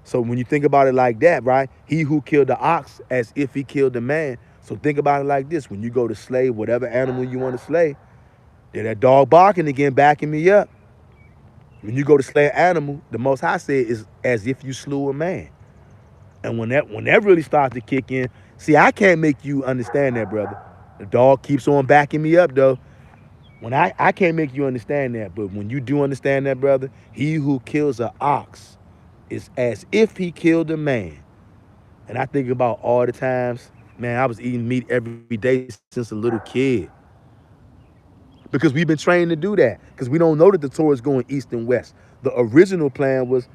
So when you think about it like that, right? He who killed the ox as if he killed the man. So think about it like this. When you go to slay whatever animal you want to slay, there's that dog barking again, backing me up. When you go to slay an animal, the Most High said is as if you slew a man. And when that really starts to kick in, see, I can't make you understand that, brother. The dog keeps on backing me up, though. When I can't make you understand that, but when you do understand that, brother, he who kills an ox is as if he killed a man. And I think about all the times, man, I was eating meat every day since a little kid. Because we've been trained to do that. Because we don't know that the Torah is going east and west. The original plan was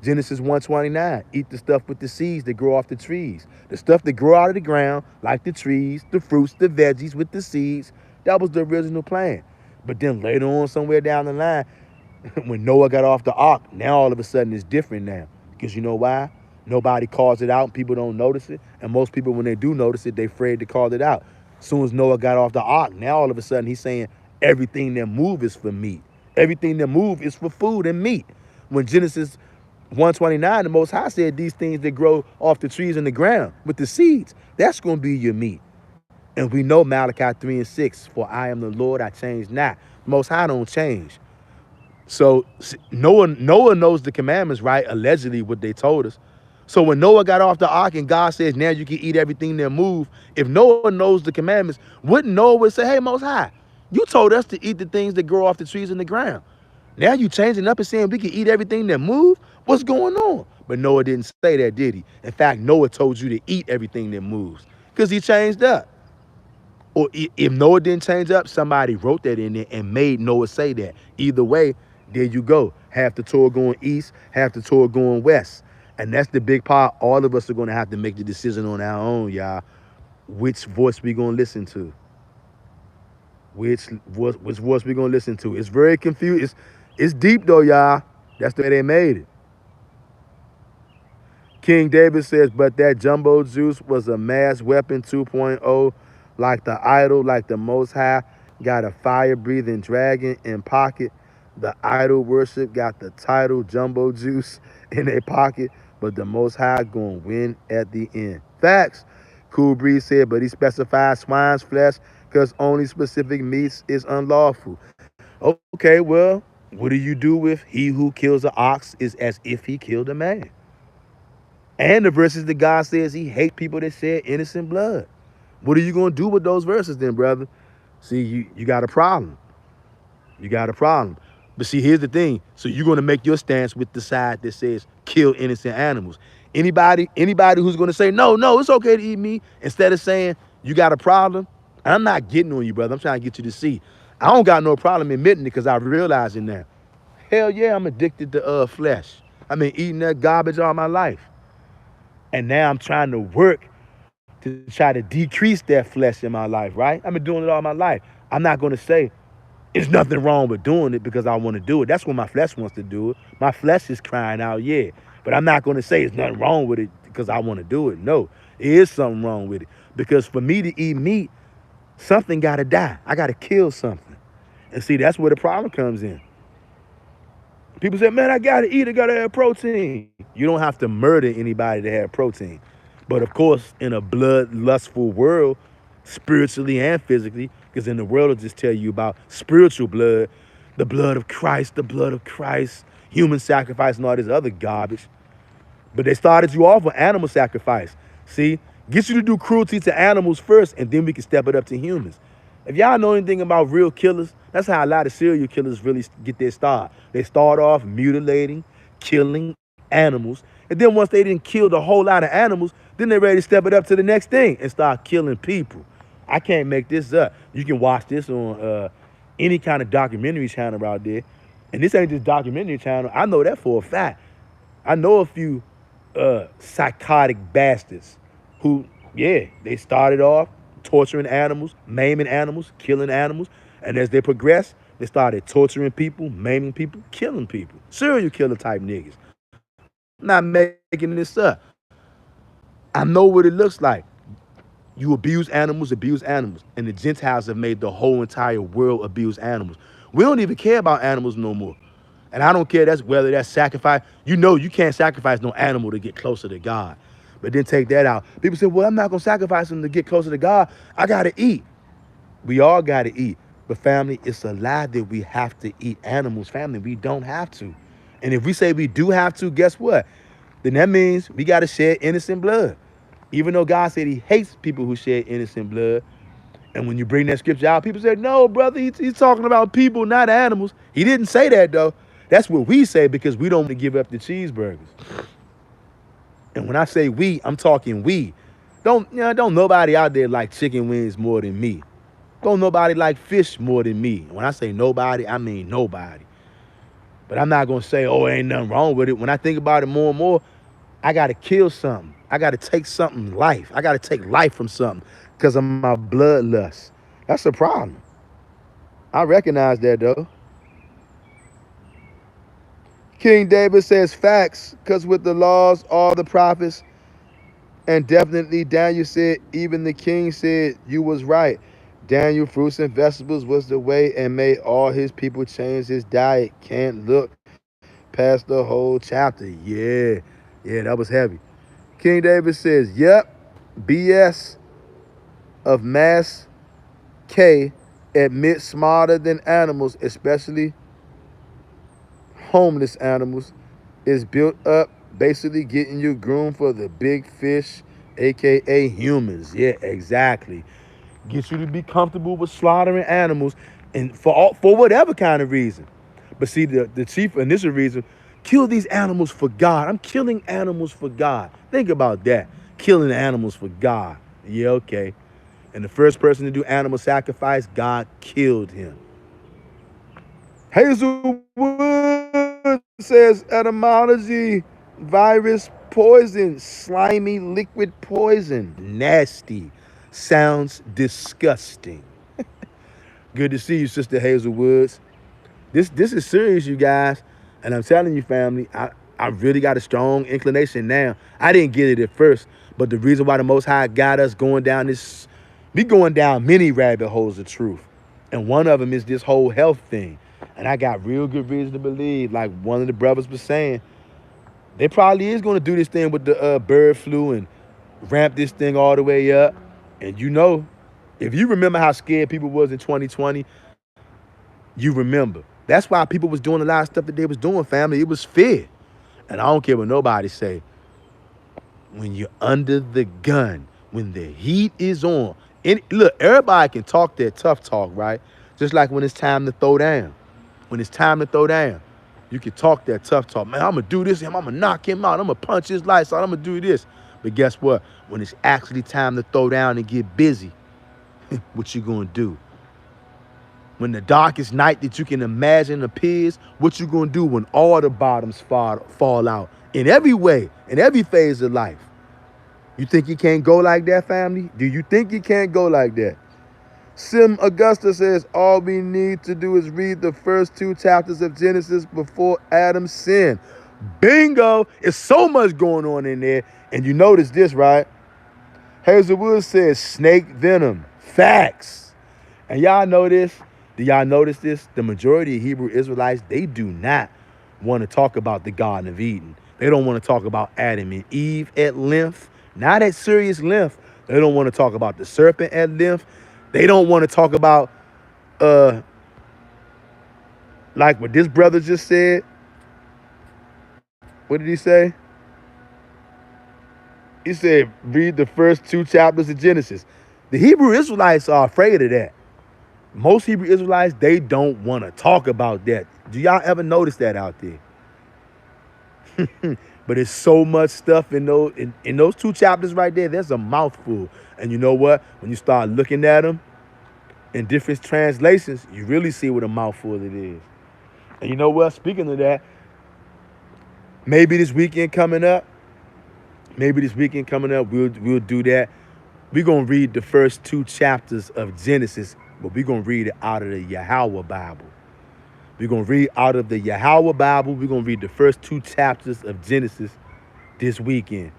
Genesis 1:29. Eat the stuff with the seeds that grow off the trees. The stuff that grow out of the ground, like the trees, the fruits, the veggies with the seeds. That was the original plan. But then later on, somewhere down the line, when Noah got off the ark, now all of a sudden it's different now. Because you know why? Nobody calls it out and people don't notice it. And most people, when they do notice it, they're afraid to call it out. As soon as Noah got off the ark, now all of a sudden he's saying everything that moves is for meat. Everything that moves is for food and meat. When Genesis 1:29, the Most High said these things that grow off the trees and the ground with the seeds, that's going to be your meat. And we know Malachi 3:6, for I am the Lord, I change not. Most High don't change. So Noah knows the commandments, right? Allegedly, what they told us. So when Noah got off the ark and God says, now you can eat everything that move, if Noah knows the commandments, wouldn't Noah would say, hey, Most High, you told us to eat the things that grow off the trees and the ground. Now you changing up and saying we can eat everything that move? What's going on? But Noah didn't say that, did he? In fact, Noah told you to eat everything that moves because he changed up. Or if Noah didn't change up, somebody wrote that in there and made Noah say that. Either way, there you go. Half the Torah going east, half the Torah going west. And that's the big part. All of us are going to have to make the decision on our own, y'all. Which voice we going to listen to? Which voice we going to listen to? It's very confusing. It's deep though, y'all. That's the way they made it. King David says, but that jumbo juice was a mass weapon 2.0, like the idol, like the Most High, got a fire breathing dragon in pocket. The idol worship got the title jumbo juice in their pocket, but the Most High gonna win at the end. Facts. Cool Breeze said, but he specified swine's flesh because only specific meats is unlawful. Okay, well, what do you do with he who kills an ox is as if he killed a man? And the verses that God says he hate people that shed innocent blood. What are you going to do with those verses then, brother? See, you got a problem. You got a problem. But see, here's the thing. So you're going to make your stance with the side that says kill innocent animals. Anybody who's going to say, no, it's okay to eat meat, instead of saying you got a problem, I'm not getting on you, brother. I'm trying to get you to see. I don't got no problem admitting it because I realize it now. Hell yeah, I'm addicted to flesh. I've been eating that garbage all my life. And now I'm trying to work to try to decrease that flesh in my life, right? I've been doing it all my life. I'm not going to say there's nothing wrong with doing it because I want to do it. That's what my flesh wants to do it. My flesh is crying out, yeah. But I'm not going to say there's nothing wrong with it because I want to do it. No, there is something wrong with it. Because for me to eat meat, something got to die. I got to kill something. And see, that's where the problem comes in. People say, man, I got to eat. I got to have protein. You don't have to murder anybody to have protein. But of course, in a bloodlustful world, spiritually and physically, because in the world it'll just tell you about spiritual blood, the blood of Christ, human sacrifice, and all this other garbage. But they started you off with animal sacrifice. See, get you to do cruelty to animals first, and then we can step it up to humans. If y'all know anything about real killers, that's how a lot of serial killers really get their start. They start off mutilating, killing animals, and then once they didn't kill the whole lot of animals, then they're ready to step it up to the next thing and start killing people. I can't make this up. You can watch this on any kind of documentary channel out there. And this ain't just documentary channel. I know that for a fact. I know a few psychotic bastards who, yeah, they started off torturing animals, maiming animals, killing animals. And as they progressed, they started torturing people, maiming people, killing people. Serial killer type niggas. I'm not making this up. I know what it looks like. You abuse animals. And the Gentiles have made the whole entire world abuse animals. We don't even care about animals no more. And I don't care whether that's sacrifice. You know you can't sacrifice no animal to get closer to God. But then take that out. People say, well, I'm not going to sacrifice them to get closer to God. I got to eat. We all got to eat. But family, it's a lie that we have to eat animals. Family, we don't have to. And if we say we do have to, guess what? Then that means we got to shed innocent blood. Even though God said he hates people who shed innocent blood. And when you bring that scripture out, people say, no, brother, he's talking about people, not animals. He didn't say that, though. That's what we say because we don't want to give up the cheeseburgers. And when I say we, I'm talking we. Don't nobody out there like chicken wings more than me. Don't nobody like fish more than me. When I say nobody, I mean nobody. But I'm not going to say, oh, ain't nothing wrong with it. When I think about it more and more, I got to kill something. I got to take something life. I got to take life from something because of my bloodlust. That's a problem. I recognize that, though. King David says facts, because with the laws, all the prophets, and definitely Daniel said, even the king said, you was right. Daniel, fruits and vegetables was the way and made all his people change his diet. Can't look past the whole chapter. Yeah, that was heavy. King David says, yep, BS of mass K admit smarter than animals, especially homeless animals, is built up basically getting you groomed for the big fish, aka humans. Yeah, exactly. Get you to be comfortable with slaughtering animals and for whatever kind of reason. But see, the chief initial reason, kill these animals for God. I'm killing animals for God. Think about that. Killing animals for God. Yeah, okay. And the first person to do animal sacrifice, God killed him. Hazelwood says etymology, virus, poison, slimy liquid poison, nasty, sounds disgusting. Good to see you, Sister Hazelwoods. This is serious, you guys. And I'm telling you, family, I really got a strong inclination now. I didn't get it at first, but the reason why the Most High got us going down this, we going down many rabbit holes of truth. And one of them is this whole health thing. And I got real good reason to believe, like one of the brothers was saying, they probably is going to do this thing with the bird flu and ramp this thing all the way up. And you know, if you remember how scared people was in 2020, you remember. That's why people was doing a lot of stuff that they was doing, family. It was fear. And I don't care what nobody say. When you're under the gun, when the heat is on, and look, everybody can talk their tough talk, right? Just like when it's time to throw down. When it's time to throw down, you can talk that tough talk. Man, I'm going to do this. I'm going to knock him out. I'm going to punch his lights out. I'm going to do this. But guess what? When it's actually time to throw down and get busy, what you going to do? When the darkest night that you can imagine appears, what you going to do when all the bottoms fall out? In every way, in every phase of life. You think you can't go like that, family? Do you think you can't go like that? Sim Augusta says, all we need to do is read the first 2 chapters of Genesis before Adam sinned. Bingo! It's so much going on in there. And you notice this, right? Hazelwood says, snake venom. Facts. And y'all know this? Do y'all notice this? The majority of Hebrew Israelites, they do not want to talk about the Garden of Eden. They don't want to talk about Adam and Eve at length. Not at serious length. They don't want to talk about the serpent at length. They don't want to talk about, like what this brother just said. What did he say? He said, read the first 2 chapters of Genesis. The Hebrew Israelites are afraid of that. Most Hebrew Israelites, they don't want to talk about that. Do y'all ever notice that out there? But there's so much stuff in those 2 chapters right there. There's a mouthful. And you know what? When you start looking at them in different translations, you really see what a mouthful it is. And you know what? Speaking of that, maybe this weekend coming up, we'll do that. We're going to read the first 2 chapters of Genesis, but we're going to read it out of the Yahweh Bible. We're going to read out of the Yahweh Bible. We're going to read the first 2 chapters of Genesis this weekend.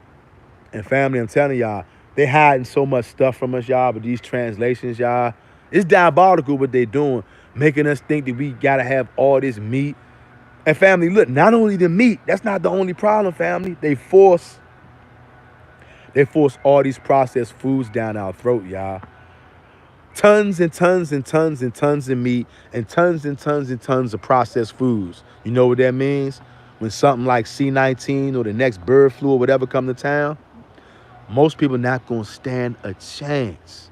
And family, I'm telling y'all, they hiding so much stuff from us, y'all, but these translations, y'all, it's diabolical what they doing, making us think that we got to have all this meat. And family, look, not only the meat, that's not the only problem, family. They force all these processed foods down our throat, y'all. Tons and tons and tons and tons of meat and tons and tons and tons of processed foods. You know what that means? When something like C-19 or the next bird flu or whatever come to town, most people not going to stand a chance.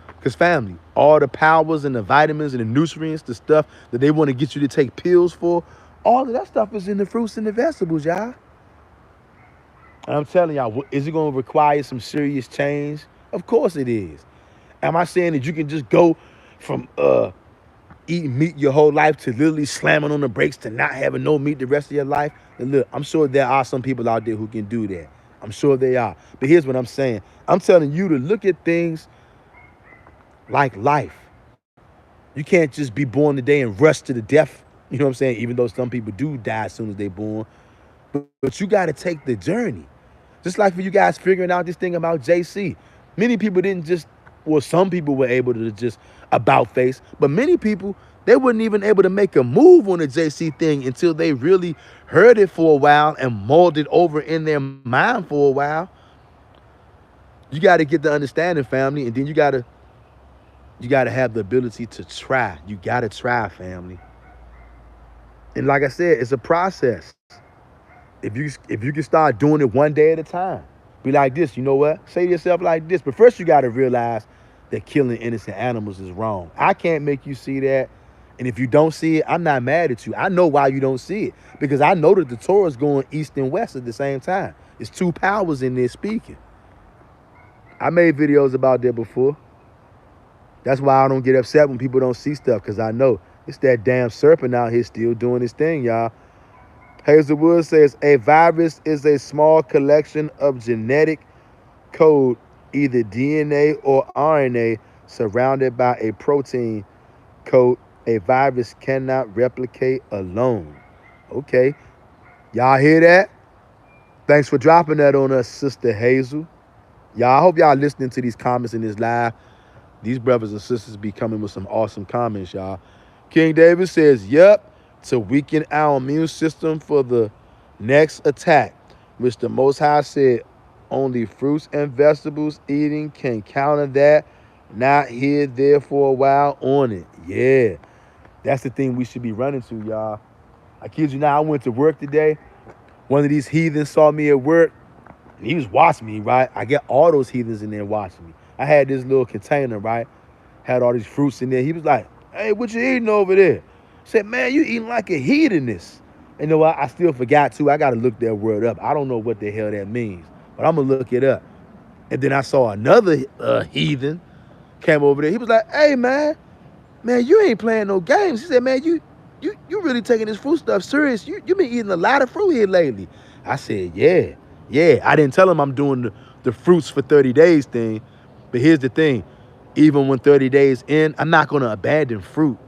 Because family, all the powers and the vitamins and the nutrients, the stuff that they want to get you to take pills for, all of that stuff is in the fruits and the vegetables, y'all. And I'm telling y'all, is it going to require some serious change? Of course it is. Am I saying that you can just go from eating meat your whole life to literally slamming on the brakes to not having no meat the rest of your life? And look, I'm sure there are some people out there who can do that. I'm sure they are. But here's what I'm saying. I'm telling you to look at things like life. You can't just be born today and rush to the death. You know what I'm saying? Even though some people do die as soon as they're born. But you got to take the journey. Just like for you guys figuring out this thing about JC. Many people didn't just, well, some people were able to just about face, but many people, they weren't even able to make a move on the JC thing until they really heard it for a while and molded over in their mind for a while. You got to get the understanding, family, and then you got to have the ability to try. You got to try, family. And like I said, it's a process. If you can start doing it one day at a time, be like this, you know what? Say to yourself like this. But first you got to realize that killing innocent animals is wrong. I can't make you see that. And if you don't see it, I'm not mad at you. I know why you don't see it. Because I know that the Torah is going east and west at the same time. It's 2 powers in there speaking. I made videos about that before. That's why I don't get upset when people don't see stuff, because I know it's that damn serpent out here still doing his thing, y'all. Hazelwood says, a virus is a small collection of genetic code, either DNA or RNA, surrounded by a protein code. a virus cannot replicate alone. Okay. Y'all hear that? Thanks for dropping that on us, Sister Hazel. Y'all, I hope y'all listening to these comments in this live. These brothers and sisters be coming with some awesome comments, y'all. King David says, yep, to weaken our immune system for the next attack, which the Most High said only fruits and vegetables eating can counter that. Not here, there for a while on it. Yeah, that's the thing we should be running to, y'all. I kid you not, I went to work today. One of these heathens saw me at work, and he was watching me, right? I get all those heathens in there watching me. I had this little container, right? Had all these fruits in there. He was like, hey, what you eating over there? I said, man, you eating like a heatheness. And you know what? I still forgot to. I got to look that word up. I don't know what the hell that means, but I'm going to look it up. And then I saw another heathen came over there. He was like, hey, man, you ain't playing no games. He said, man, you really taking this fruit stuff serious. You been eating a lot of fruit here lately. I said, yeah. I didn't tell him I'm doing the fruits for 30 days thing. But here's the thing. Even when 30 days in, I'm not going to abandon fruit.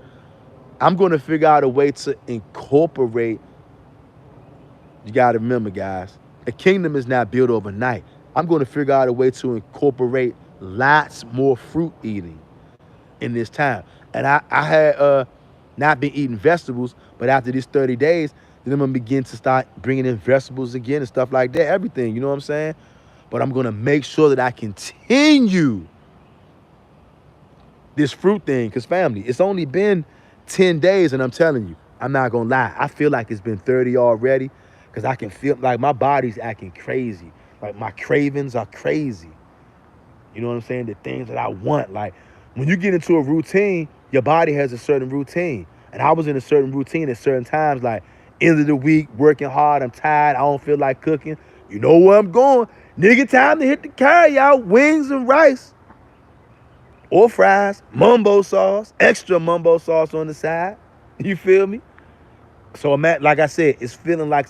I'm going to figure out a way to incorporate. You got to remember, guys, a kingdom is not built overnight. I'm going to figure out a way to incorporate lots more fruit eating in this time. And I had not been eating vegetables, but after these 30 days, then I'm going to begin to start bringing in vegetables again and stuff like that, everything, you know what I'm saying? But I'm going to make sure that I continue this fruit thing, because family, it's only been 10 days, and I'm telling you, I'm not going to lie. I feel like it's been 30 already, because I can feel like my body's acting crazy. Like my cravings are crazy. You know what I'm saying? The things that I want. Like when you get into a routine, your body has a certain routine. And I was in a certain routine at certain times, like end of the week, working hard, I'm tired, I don't feel like cooking. You know where I'm going. Nigga, time to hit the carry out, wings and rice. Or fries, mumbo sauce, extra mumbo sauce on the side. You feel me? So I'm like I said, it's feeling like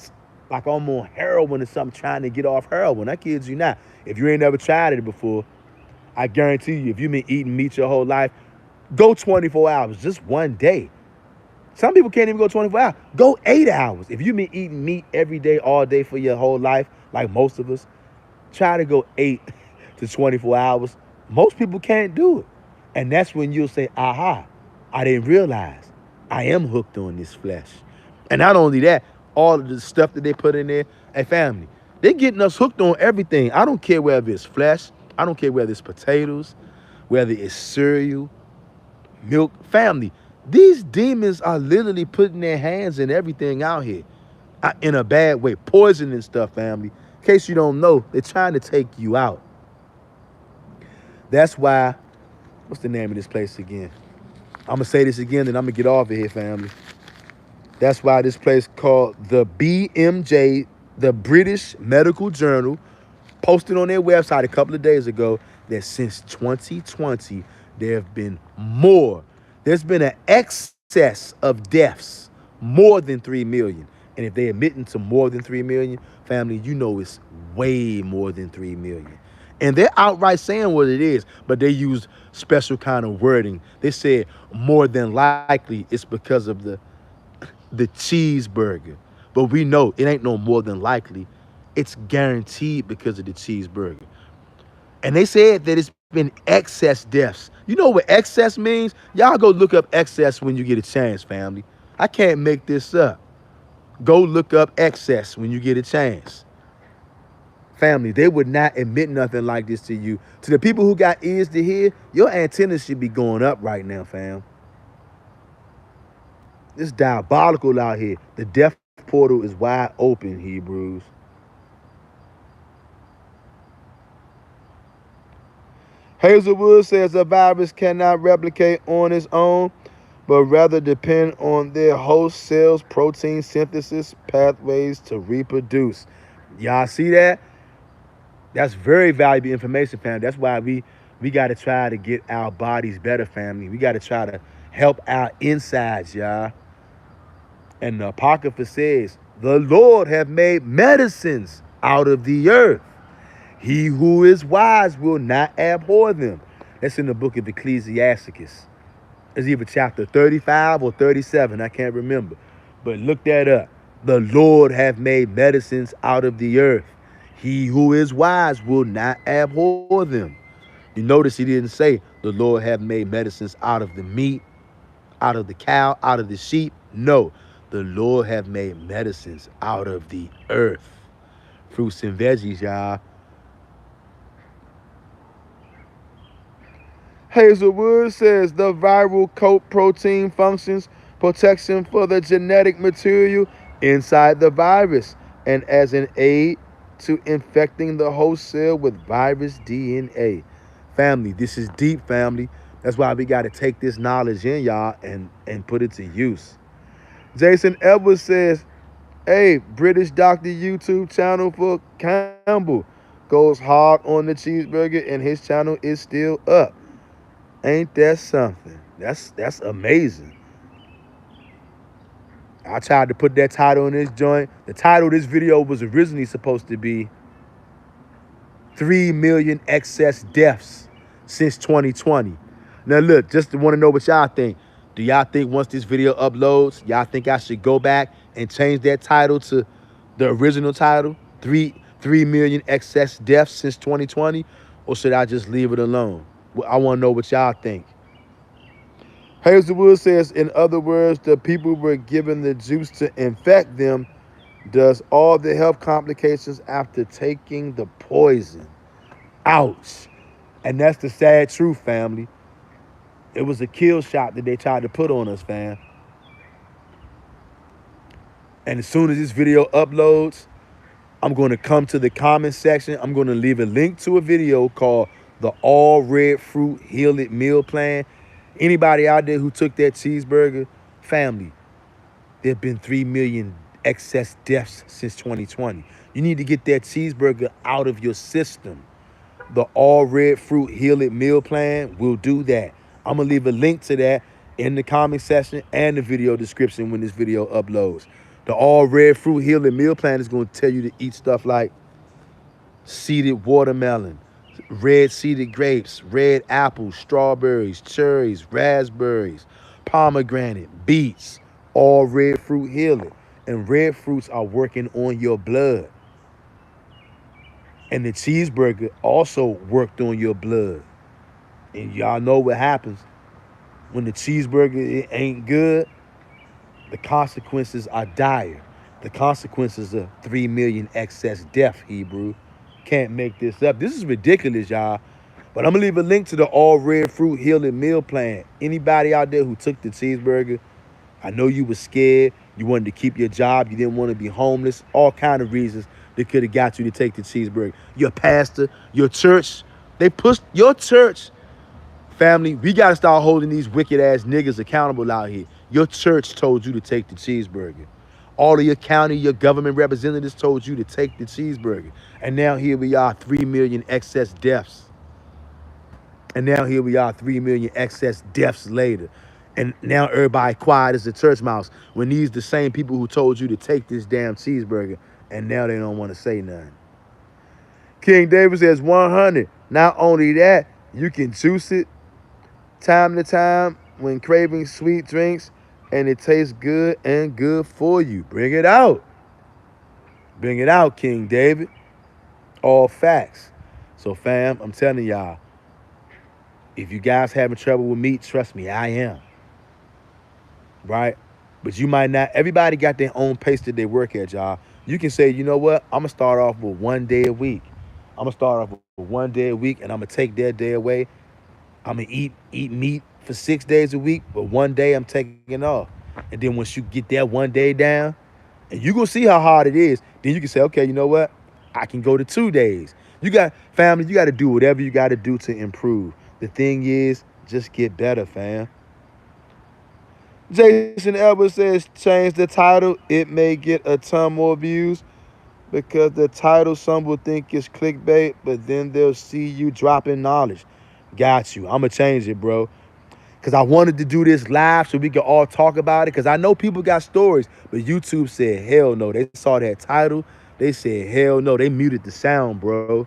I'm on heroin or something, trying to get off heroin. I kid you not. If you ain't never tried it before, I guarantee you, if you've been eating meat your whole life, go 24 hours, just one day. Some people can't even go 24 hours. Go 8 hours. If you've been eating meat every day, all day for your whole life, like most of us, try to go 8 to 24 hours. Most people can't do it. And that's when you'll say, aha, I didn't realize I am hooked on this flesh. And not only that, all of the stuff that they put in there, hey family, they're getting us hooked on everything. I don't care whether it's flesh. I don't care whether it's potatoes, whether it's cereal, milk. Family, these demons are literally putting their hands in everything out here in a bad way, poisoning stuff, family. In case you don't know, they're trying to take you out. That's why, what's the name of this place again? I'm going to say this again, and I'm going to get off of here, family. That's why this place called the BMJ, the British Medical Journal, posted on their website a couple of days ago that since 2020, there's been an excess of deaths, more than 3 million. And if they're admitting to more than 3 million, family, you know it's way more than 3 million. And they're outright saying what it is, but they use special kind of wording. They said more than likely it's because of the cheeseburger. But we know it ain't no more than likely. It's guaranteed because of the cheeseburger. And they said that it's been excess deaths. You know what excess means? Y'all go look up excess when you get a chance, family. I can't make this up. Go look up excess when you get a chance. Family, they would not admit nothing like this to you. To the people who got ears to hear, your antennas should be going up right now, fam. It's diabolical out here. The death portal is wide open, Hebrews. Hazelwood says a virus cannot replicate on its own, but rather depend on their host cells' protein synthesis pathways to reproduce. Y'all see that? That's very valuable information, family. That's why we got to try to get our bodies better, family. We got to try to help our insides, y'all. And the Apocrypha says, the Lord have made medicines out of the earth. He who is wise will not abhor them. That's in the book of Ecclesiasticus. It's either chapter 35 or 37. I can't remember. But look that up. The Lord hath made medicines out of the earth. He who is wise will not abhor them. You notice he didn't say the Lord hath made medicines out of the meat, out of the cow, out of the sheep. No, the Lord hath made medicines out of the earth. Fruits and veggies, y'all. Hazelwood says the viral coat protein functions protection for the genetic material inside the virus and as an aid to infecting the host cell with virus DNA. Family, this is deep, family. That's why we got to take this knowledge in, y'all, and put it to use. Jason Edwards says, hey, British Doctor YouTube channel for Campbell goes hard on the cheeseburger and his channel is still up. Ain't that something? That's amazing. I tried to put that title on this joint. The title of this video was originally supposed to be 3 million excess deaths since 2020. Now look, just to want to know what y'all think. Do y'all think once this video uploads, y'all think I should go back and change that title to the original title, 3 million excess deaths since 2020, or should I just leave it alone? I want to know what y'all think. Hazelwood says, in other words, the people were given the juice to infect them, thus all the health complications after taking the poison. Ouch. And that's the sad truth, family. It was a kill shot that they tried to put on us, fam. And as soon as this video uploads, I'm going to come to the comment section. I'm going to leave a link to a video called the All Red Fruit Heal It Meal Plan. Anybody out there who took that cheeseburger, family, there have been 3 million excess deaths since 2020. You need to get that cheeseburger out of your system. The All Red Fruit Heal It Meal Plan will do that. I'm going to leave a link to that in the comment section and the video description when this video uploads. The All Red Fruit Heal It Meal Plan is going to tell you to eat stuff like seeded watermelon, red seeded grapes, red apples, strawberries, cherries, raspberries, pomegranate, beets, all red fruit healing. And red fruits are working on your blood. And the cheeseburger also worked on your blood. And y'all know what happens when the cheeseburger ain't good. The consequences are dire. The consequences of 3 million excess death, Hebrew. Can't make this up. This is ridiculous, y'all. But I'm going to leave a link to the All Red Fruit Healing Meal Plan. Anybody out there who took the cheeseburger, I know you were scared. You wanted to keep your job. You didn't want to be homeless. All kind of reasons that could have got you to take the cheeseburger. Your pastor, your church, they pushed your church. Family, we got to start holding these wicked-ass niggas accountable out here. Your church told you to take the cheeseburger. All of your county, your government representatives told you to take the cheeseburger. And now here we are, 3 million excess deaths. And now here we are, 3 million excess deaths later. And now everybody quiet as a church mouse when these the same people who told you to take this damn cheeseburger, and now they don't want to say nothing. King David says 100. Not only that, you can juice it time to time when craving sweet drinks, and it tastes good and good for you. Bring it out. Bring it out, King David. All facts. So, fam, I'm telling y'all, if you guys having trouble with meat, trust me, I am. Right? But you might not. Everybody got their own pace that they work at, y'all. You can say, you know what? I'm going to start off with 1 day a week. I'm going to start off with 1 day a week, and I'm going to take that day away. I'm going to eat meat for 6 days a week, but 1 day I'm taking off. And then once you get that 1 day down, and you're going to see how hard it is, then you can say, okay, you know what? I can go to 2 days. You got, family, you got to do whatever you got to do to improve. The thing is, just get better, fam. Jason Elbert says, change the title. It may get a ton more views because the title, some will think is clickbait, but then they'll see you dropping knowledge. Got you. I'm going to change it, bro. Because I wanted to do this live so we could all talk about it. Because I know people got stories, but YouTube said, hell no. They saw that title. They said, hell no. They muted the sound, bro.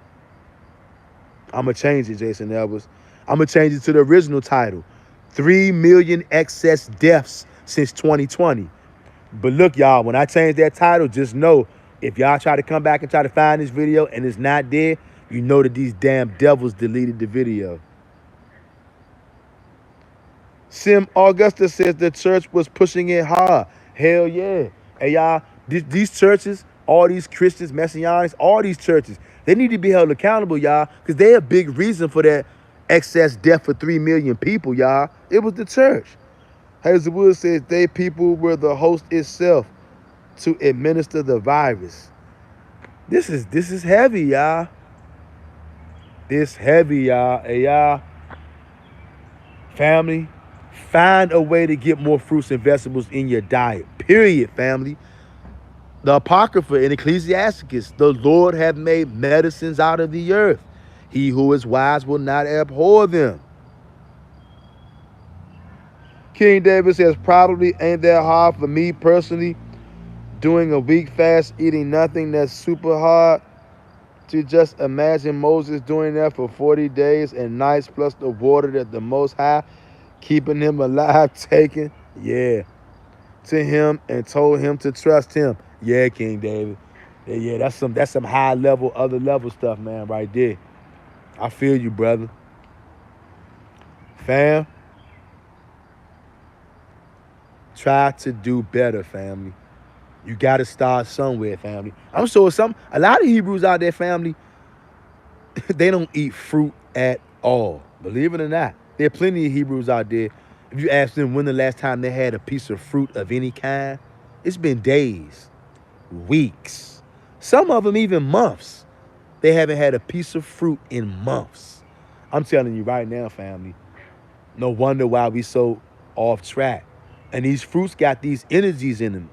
I'm going to change it, Jason Elbers. I'm going to change it to the original title. 3 million excess deaths since 2020. But look, y'all, when I change that title, just know if y'all try to come back and try to find this video and it's not there, you know that these damn devils deleted the video. Sim Augusta says the church was pushing it hard. Hell yeah. Hey, y'all, these churches, all these Christians, Messianics, all these churches, they need to be held accountable, y'all, because they're a big reason for that excess death for 3 million people, y'all. It was the church. Hazelwood says they people were the host itself to administer the virus. This is heavy, y'all. This heavy, y'all. Hey, y'all, family, find a way to get more fruits and vegetables in your diet. Period, family. The Apocrypha in Ecclesiasticus, the Lord hath made medicines out of the earth. He who is wise will not abhor them. King David says, probably ain't that hard for me personally, doing a week fast, eating nothing. That's super hard to just imagine Moses doing that for 40 days and nights, plus the water that the Most High keeping him alive, taken, yeah, to him and told him to trust him. Yeah, King David. Yeah, that's some high level, other level stuff, man, right there. I feel you, brother. Fam, try to do better, family. You got to start somewhere, family. I'm sure a lot of Hebrews out there, family, they don't eat fruit at all. Believe it or not. There are plenty of Hebrews out there. If you ask them when the last time they had a piece of fruit of any kind, it's been days, weeks, some of them even months. They haven't had a piece of fruit in months. I'm telling you right now, family, no wonder why we so off track. And these fruits got these energies in them,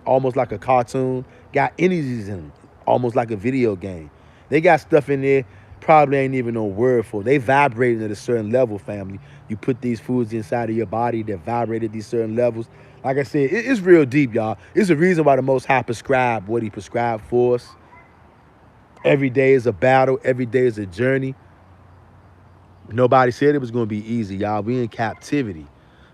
almost like a cartoon, got energies in them, almost like a video game. They got stuff in there probably ain't even no word for. They vibrating at a certain level, family. You put these foods inside of your body that vibrate at these certain levels. Like I said, it's real deep, y'all. It's the reason why the Most High prescribed what he prescribed for us. Every day is a battle. Every day is a journey. Nobody said it was going to be easy, y'all. We in captivity.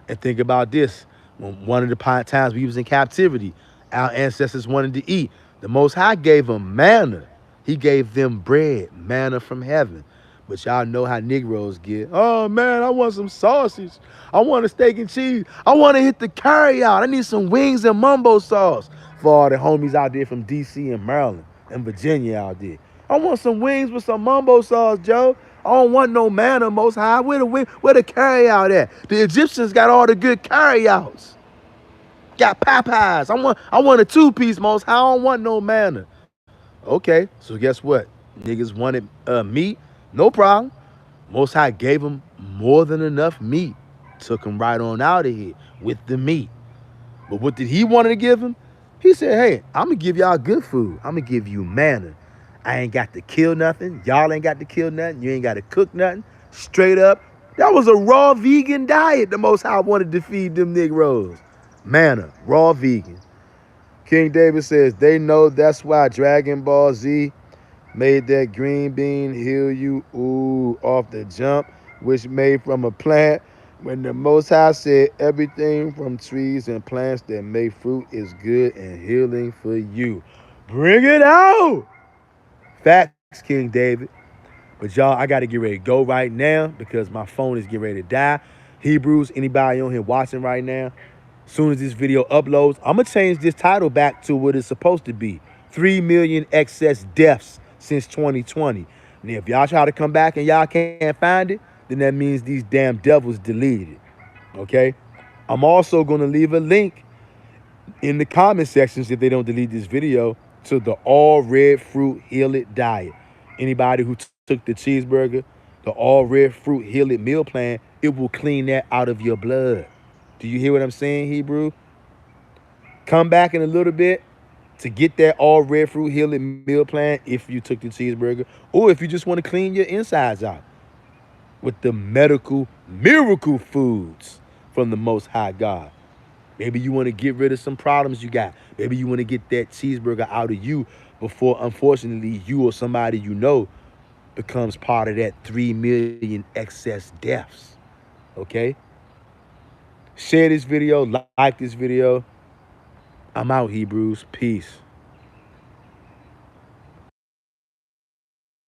And think about this. When one of the times we was in captivity, our ancestors wanted to eat. The Most High gave them manna. He gave them bread, manna from heaven. But y'all know how Negroes get. Oh, man, I want some sausage. I want a steak and cheese. I want to hit the carry out. I need some wings and mumbo sauce. For all the homies out there from D.C. and Maryland and Virginia out there. I want some wings with some mumbo sauce, Joe. I don't want no manna, Most High. Where the carry out at? The Egyptians got all the good carry outs. Got Popeyes. I want a two-piece, Most High. I don't want no manna. Okay, so guess what? Niggas wanted meat. No problem. Most High gave them more than enough meat. Took them right on out of here with the meat. But what did he want to give them? He said, hey, I'm going to give y'all good food. I'm going to give you manna. I ain't got to kill nothing. Y'all ain't got to kill nothing. You ain't got to cook nothing. Straight up. That was a raw vegan diet the Most High wanted to feed them Negroes. Manna, raw vegan. King David says, they know that's why Dragon Ball Z made that green bean heal you off the jump, which made from a plant. When the Most High said everything from trees and plants that make fruit is good and healing for you. Bring it out. Facts, King David. But y'all, I got to get ready to go right now because my phone is getting ready to die. Hebrews, anybody on here watching right now, as soon as this video uploads, I'm going to change this title back to what it's supposed to be. 3 million excess deaths since 2020. And if y'all try to come back and y'all can't find it, then that means these damn devils deleted it. Okay? I'm also going to leave a link in the comment sections if they don't delete this video to the all red fruit heal it diet. Anybody who took the cheeseburger, the all red fruit heal it meal plan, it will clean that out of your blood. Do you hear what I'm saying, Hebrew? Come back in a little bit to get that all red fruit heal it meal plan if you took the cheeseburger or if you just want to clean your insides out with the medical miracle foods from the Most High God. Maybe you want to get rid of some problems you got. Maybe you want to get that cheeseburger out of you before, unfortunately, you or somebody you know becomes part of that 3 million excess deaths. Okay? Share this video, like this video. I'm out, Hebrews. Peace.